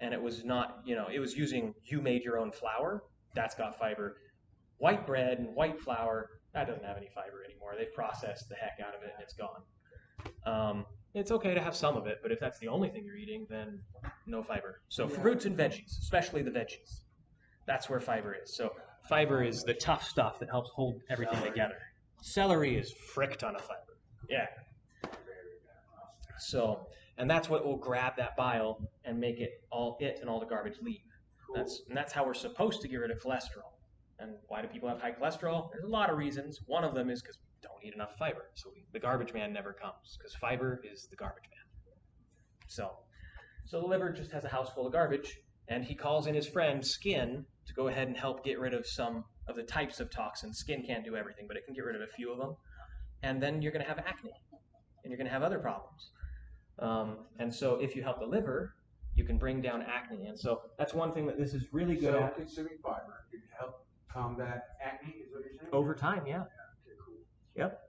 and it was not, you know, it was using, you made your own flour, that's got fiber. White bread and white flour, that doesn't have any fiber anymore. They've processed the heck out of it and it's gone. It's okay to have some of it, but if that's the only thing you're eating, then no fiber. So fruits and veggies, especially the veggies, that's where fiber is. So fiber is the tough stuff that helps hold everything together. Celery is frick ton of fiber. Yeah. So, and that's what will grab that bile and make it and all the garbage leave. Cool. That's how we're supposed to get rid of cholesterol. And why do people have high cholesterol? There's a lot of reasons. One of them is because we don't eat enough fiber. So the garbage man never comes, because fiber is the garbage man. So the liver just has a house full of garbage, and he calls in his friend skin to go ahead and help get rid of some of the types of toxins. Skin can't do everything, but it can get rid of a few of them. And then you're going to have acne, and you're going to have other problems. And so if you help the liver, you can bring down acne. And so that's one thing that this is really good at. Consuming fiber can help combat acne, is what you're saying? Over time, yeah. Okay, cool. Yep.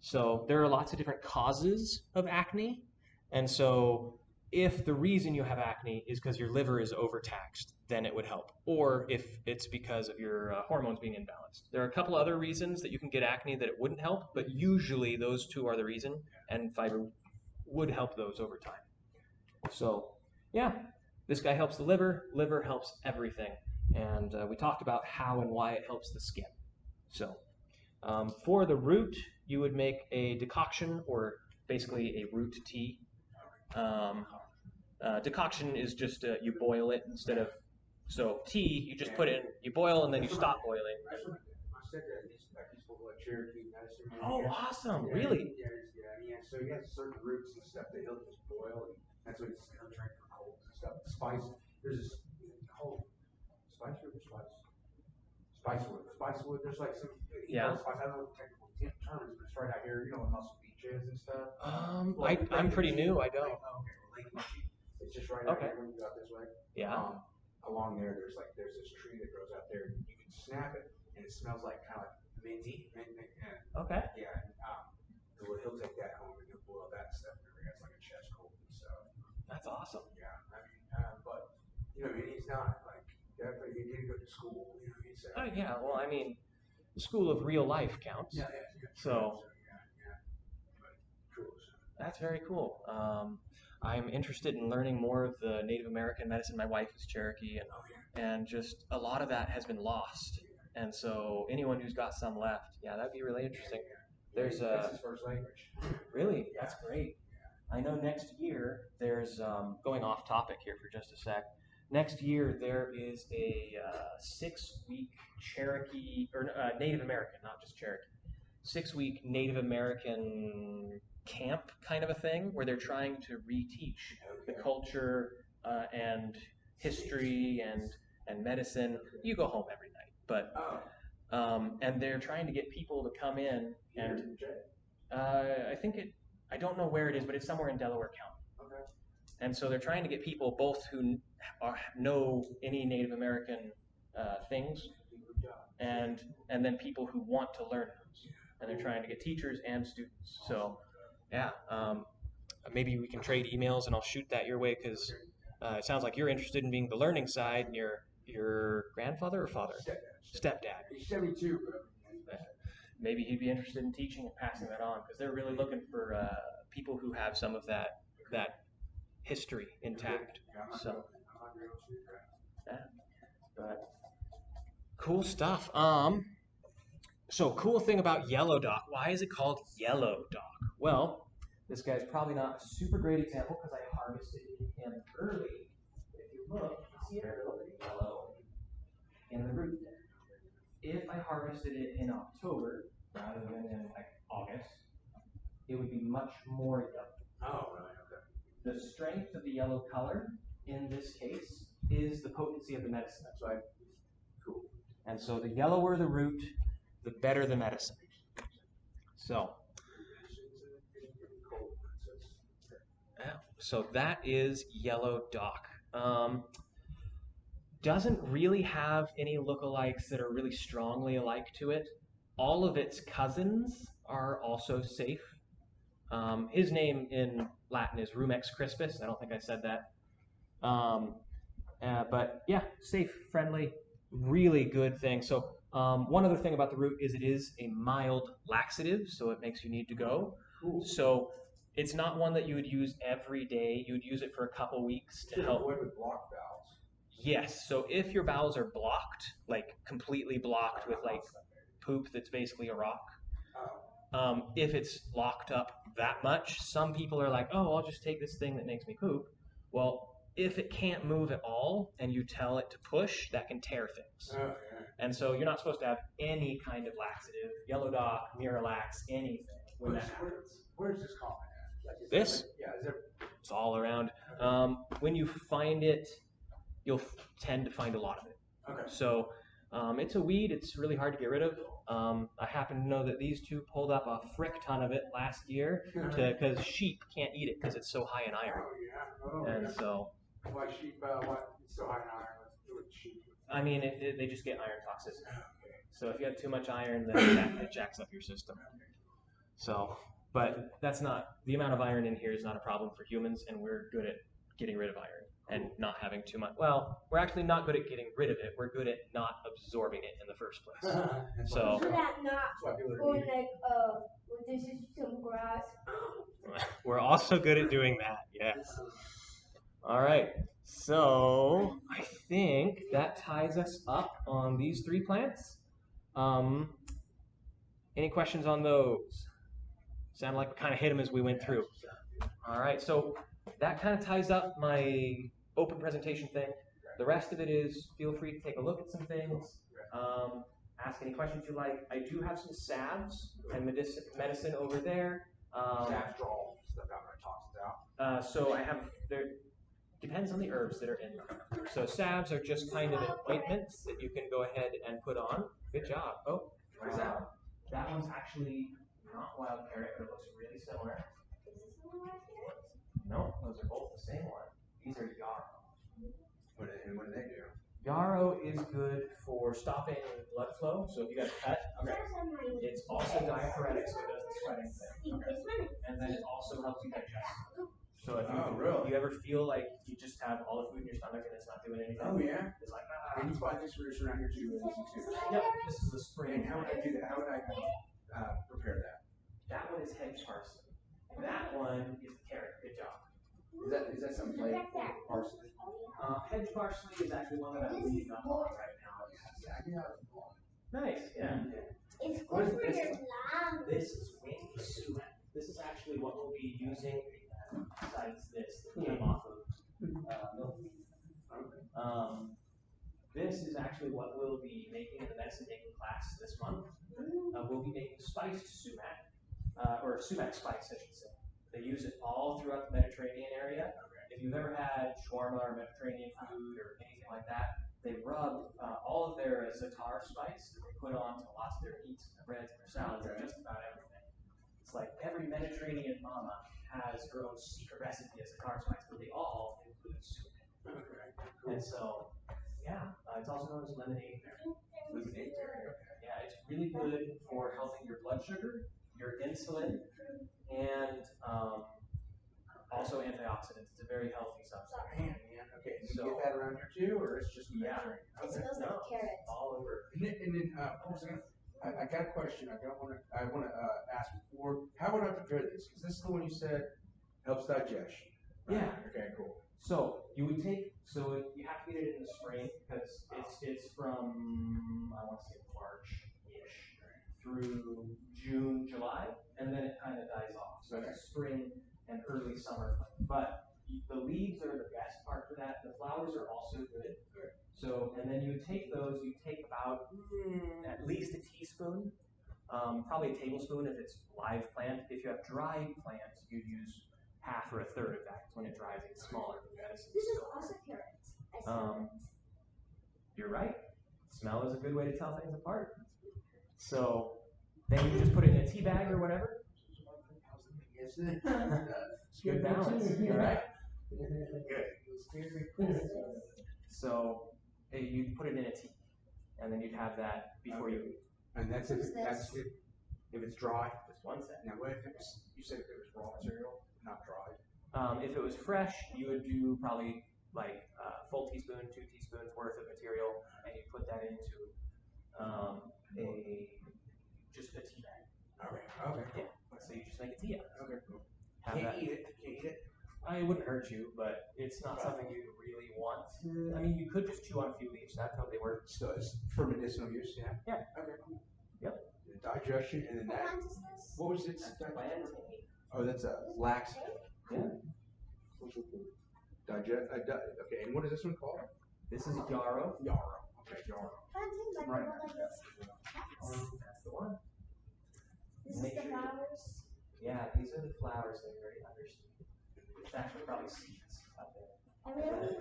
So there are lots of different causes of acne. And so if the reason you have acne is because your liver is overtaxed, then it would help. Or if it's because of your hormones being imbalanced. There are a couple other reasons that you can get acne that it wouldn't help, but usually those two are the reason, and fiber would help those over time. So yeah, this guy helps the liver. Liver helps everything. And we talked about how and why it helps the skin. So for the root, you would make a decoction, or basically a root tea. Decoction is just you boil it instead of, so tea, you just put it in, you boil and then you stop boiling. My stepdad used to Cherokee medicine. Oh, awesome! Really? Yeah. So he has certain roots and stuff that he'll just boil. And that's what he'll drink for colds and stuff. Spice. There's this whole spice root or spicewood. There's like some spice. I don't know what the technical term is, but it's right out here. You know, in Muscle Beach is and stuff. I'm pretty new. I don't. Lake Mushy. It's just right out here when you go out this way. Yeah. Along there, there's this tree that grows out there. You can snap it, and it smells like kind of like minty. Okay. Yeah. He'll take that home and he'll boil that stuff. Whenever he has like a chest cold and stuff. That's awesome. Yeah. I mean, but you know, he's not like definitely. He didn't go to school. You know, he's. Oh yeah. Well, I mean, the school of real life counts. Yeah. So. But cool. That's very cool. I'm interested in learning more of the Native American medicine. My wife is Cherokee, and just a lot of that has been lost. And so anyone who's got some left, that'd be really interesting. There's That's his first language. Really? That's great. I know next year there's, going off topic here for just a sec, next year there is a 6-week Cherokee, or Native American, not just Cherokee, 6-week Native American camp kind of a thing where they're trying to reteach the culture and history and medicine. You go home every night, but and they're trying to get people to come in, and I don't know where it is, but it's somewhere in Delaware County. Okay. And so they're trying to get people both who know any Native American things, and then people who want to learn those. And they're trying to get teachers and students. So yeah, maybe we can trade emails, and I'll shoot that your way, because it sounds like you're interested in being the learning side, and your grandfather or father? Stepdad. He's 72, bro. Maybe he'd be interested in teaching and passing that on, because they're really looking for people who have some of that history intact. So, but cool stuff. So cool thing about yellow dock. Why is it called yellow dock? Well, this guy's probably not a super great example because I harvested him early. If you look, you see it a little bit yellow in the root there. If I harvested it in October rather than in like August, it would be much more yellow. Oh, right, okay. the strength of the yellow color in this case is the potency of the medicine. That's right. Cool. And so the yellower the root, the better the medicine. So, yeah, so that is yellow dock. Doesn't really have any lookalikes that are really strongly alike to it. All of its cousins are also safe. His name in Latin is Rumex crispus. I don't think I said that. But yeah, safe, friendly, really good thing. So one other thing about the root is it is a mild laxative, so it makes you need to go. Cool. So it's not one that you would use every day. You would use it for a couple weeks to help. Avoid with blocked bowels. Yes. So if your bowels are blocked, like completely blocked with like poop that's basically a rock, if it's locked up that much, some people are like, oh, I'll just take this thing that makes me poop. Well, if it can't move at all and you tell it to push, that can tear things. Oh, yeah. And so you're not supposed to have any kind of laxative, Yellow Dock, Miralax, anything when that happens. Where's this common at? Like, This? Yeah, is there? It's all around. When you find it, you'll tend to find a lot of it. Okay. So it's a weed. It's really hard to get rid of. I happen to know that these two pulled up a frick ton of it last year because sheep can't eat it because it's so high in iron. Oh, yeah. And so... Why sheep, what? It's so high in iron. Let's do it sheep. I mean, they just get iron toxicity. So if you have too much iron, then it jacks up your system. So, but that's not, the amount of iron in here is not a problem for humans, and we're good at getting rid of iron and not having too much. Well, we're actually not good at getting rid of it. We're good at not absorbing it in the first place. So that not or like this is some grass. we're also good at doing that. Yes. All right. So I think that ties us up on these three plants. Any questions on those? Sounded like we kind of hit them as we went through. All right. So that kind of ties up my open presentation thing. The rest of it is feel free to take a look at some things. Ask any questions you like. I do have some salves and medicine over there. Salves draw stuff out when it toxins out. So I have there. Depends on the herbs that are in them. So salves are just kind of ointments that you can go ahead and put on. Good job. Oh, what is that? That one's actually not wild carrot, but it looks really similar. No, those are both the same one. These are yarrow. What do they do? Yarrow is good for stopping blood flow. So if you got a cut, it's also diaphoretic, so it does the sweating thing. And then it also helps you digest. So if you ever feel like you just have all the food in your stomach and it's not doing anything, Oh, yeah? it's like, And you find this roots around here too. Yep, this is the spring. And how would I do that? How would I prepare that? That one is hedge parsley. That one is carrot. Good job. Is that some flavor parsley? Hedge parsley is actually one that I'm leaning up on right now. Nice, yeah. It's good for your lungs. This is wing sumac. This is actually what we'll be using besides this that came off of milk. This is actually what we'll be making in the medicine making class this month. We'll be making spiced sumac, or sumac spice, I should say. They use it all throughout the Mediterranean area. If you've ever had shawarma or Mediterranean food or anything like that, they rub all of their za'atar spice that they put on to lots of their meats and their breads and their salads and just about everything. It's like every Mediterranean mama has her own secret recipe of za'atar spice, but they all include sumac. And so, yeah, it's also known as lemonade berry. Lemonade berry, okay. Yeah, it's really good for helping your blood sugar, your insulin, and also antioxidants. It's a very healthy substance. Man, okay. Do you get that around here too, or it's just Mediterranean? It smells like carrots. All over. And then I got a question. I want to ask before. How would I prepare this? Because this is the one you said helps digestion. Right? Yeah. Okay. Cool. So you would take. So you have to get it in the spring because it's from I want to say March-ish through June, July, and then it kind of dies off. So it's spring and early summer. But the leaves are the best part for that. The flowers are also good. So, and then you would take those, you take about at least a teaspoon, probably a tablespoon if it's live plant. If you have dried plants, you'd use half or a third of that. When it dries, it's smaller. This is also carrots. You're right. Smell is a good way to tell things apart. So then you just put it in a tea bag or whatever. Good balance. All right. Good. So you put it in a tea, and then you'd have that before you eat. And that's if it's dry. Just one second. Now, what if you said if it was raw material, not dried? If it was fresh, you would do probably like a full teaspoon, 2 teaspoons worth of material, and you put that into just a tea bag. Okay. Yeah. So you just make a tea out of it. Okay, cool. Can't eat it. It wouldn't hurt you, but it's not something you really want to. I mean, you could just chew on a few leaves. That totally works. So it's for medicinal use, yeah? Yeah. Okay, cool. Yep. The digestion and then that. What was it? Oh, that's a laxative. Yeah. Okay, and what is this one called? This is yarrow. Yarrow. Okay, yarrow. Right. That's the one. This is the flowers. Yeah, these are the flowers that are very understood. It's actually probably seeds out there. I really,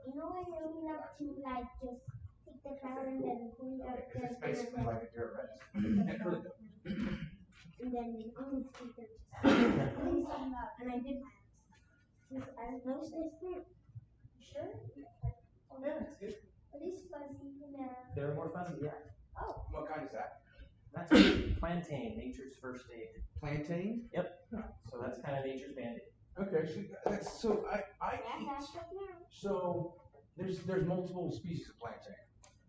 you know, I really love to like just take the flower and then put it up It's basically like a dirt rice. and then stick it. And I did that. Since I was most fruit. Sure? Yeah, it's good. Are these fuzzy now? They're more fuzzy, yeah. Oh. What kind is that? That's plantain, nature's first aid. Plantain? Yep. So that's kind of nature's band-aid. Okay, so I eat. So there's multiple species of plantain.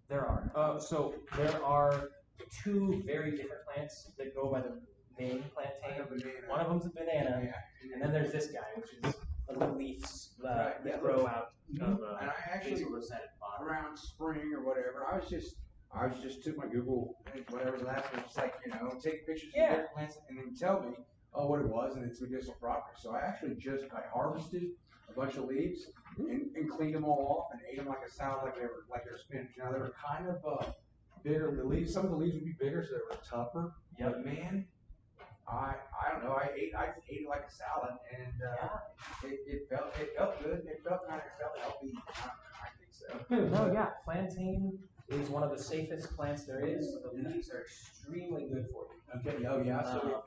There are. So there are 2 very different plants that go by the name plantain. One of them's a banana, and then there's this guy, which is the little leaves that grow out of and I actually around spring or whatever, I was just took my Google whatever's last one, just like take pictures of different plants and then tell me what it was and its medicinal properties. So I actually I harvested a bunch of leaves and cleaned them all off and ate them like a salad, like they were spinach. Now they were kind of bigger. The leaves, some of the leaves would be bigger, so they were tougher. Yep. But man, I don't know. I ate it like a salad, and it felt good. It felt healthy. I think so. Oh yeah, plantain is one of the safest plants there is. The leaves are extremely good for you. Okay. Oh yeah. So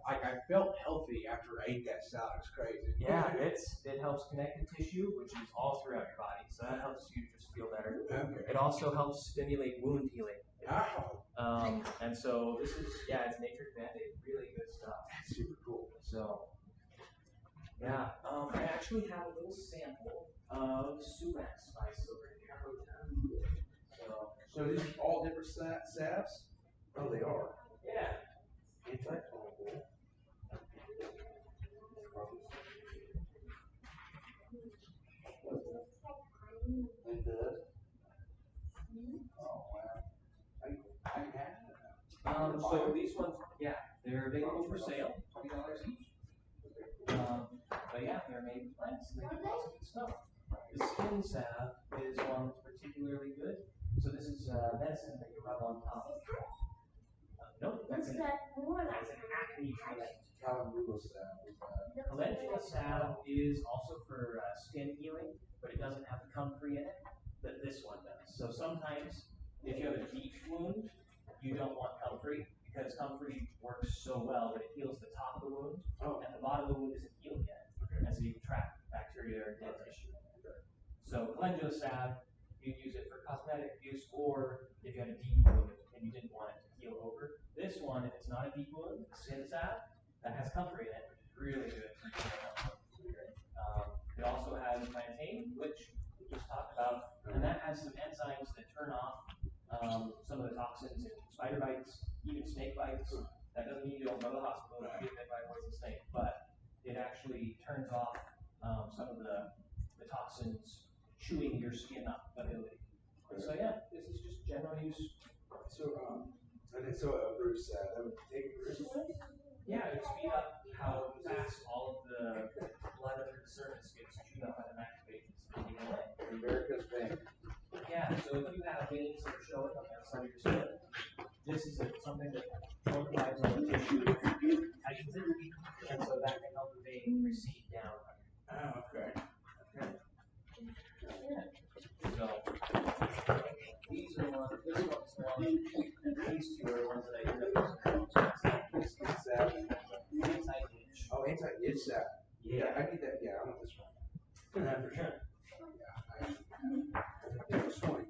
I felt healthy after I ate that salad. It's crazy. Yeah, it helps connective tissue, which is all throughout your body, so that helps you just feel better. Okay. It also helps stimulate wound healing. Oh. And so this is it's nature's band-aid. Really good stuff. That's super cool. So yeah, I actually have a little sample of sumac spice over here. So these are all different salves? Oh, they are. Yeah. It does. Oh wow. I have. So these ones, they're available for sale, $20 each. But yeah, they're made with plants. They do lots of good stuff. The skin salve is one that's particularly good. So this is medicine that you rub on top. Nope, that's an acne treatment. Calendula salve is also for skin healing, but it doesn't have the comfrey in it that this one does. So sometimes, if you have a deep wound, you don't want comfrey because comfrey works so well that it heals the top of the wound, and the bottom of the wound isn't healed yet, and so you can trap bacteria or dead tissue. So calendula salve, you use it for cosmetic use, or if you had a deep wound and you didn't want it to heal over. This one, if it's not a deep wound, skin salve, that has comfrey in it, which is really good. It also has plantain, which we just talked about, and that has some enzymes that turn off some of the toxins in spider bites, even snake bites. That doesn't mean you don't go to the hospital if you get bit by a poison snake, but it actually turns off some of the toxins chewing your skin up ability. So yeah, this is just general use. So Bruce, that would take Bruce away? Yeah, it would speed up how fast all of the blood under the surface gets chewed up by the macrophages. America's vein. Yeah, so if you have veins that are showing on the outside of your skin, this is something that provides all the tissue tightens it, and so that can help the vein recede down. Oh, okay. So these are the ones. This one's one. These two are the ones that I ended up using. What's that? Anti-itch. Oh, anti-itch that. Yeah. I need that. Yeah, I want this one. Yeah, for sure. This one.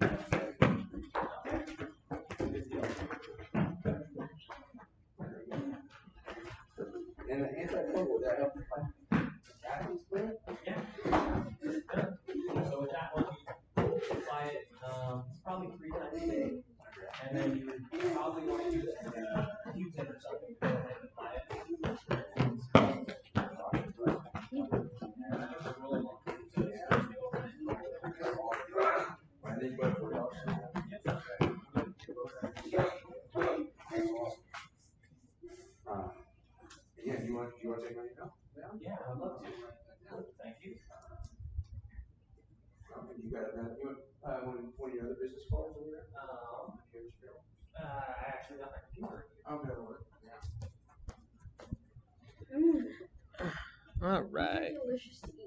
And the anti-fungal, that helps fight cavities with? Yeah. So with that one, you apply it probably 3 times a day, and then you would probably want to use it in a Q-tip or something. Go ahead and apply it. Yeah, you want to take my email? Yeah, I'd love to. Thank you. You got another, one of your other business cards over there? I actually got my computer. Okay, well, yeah. Mm. All right. Delicious to eat.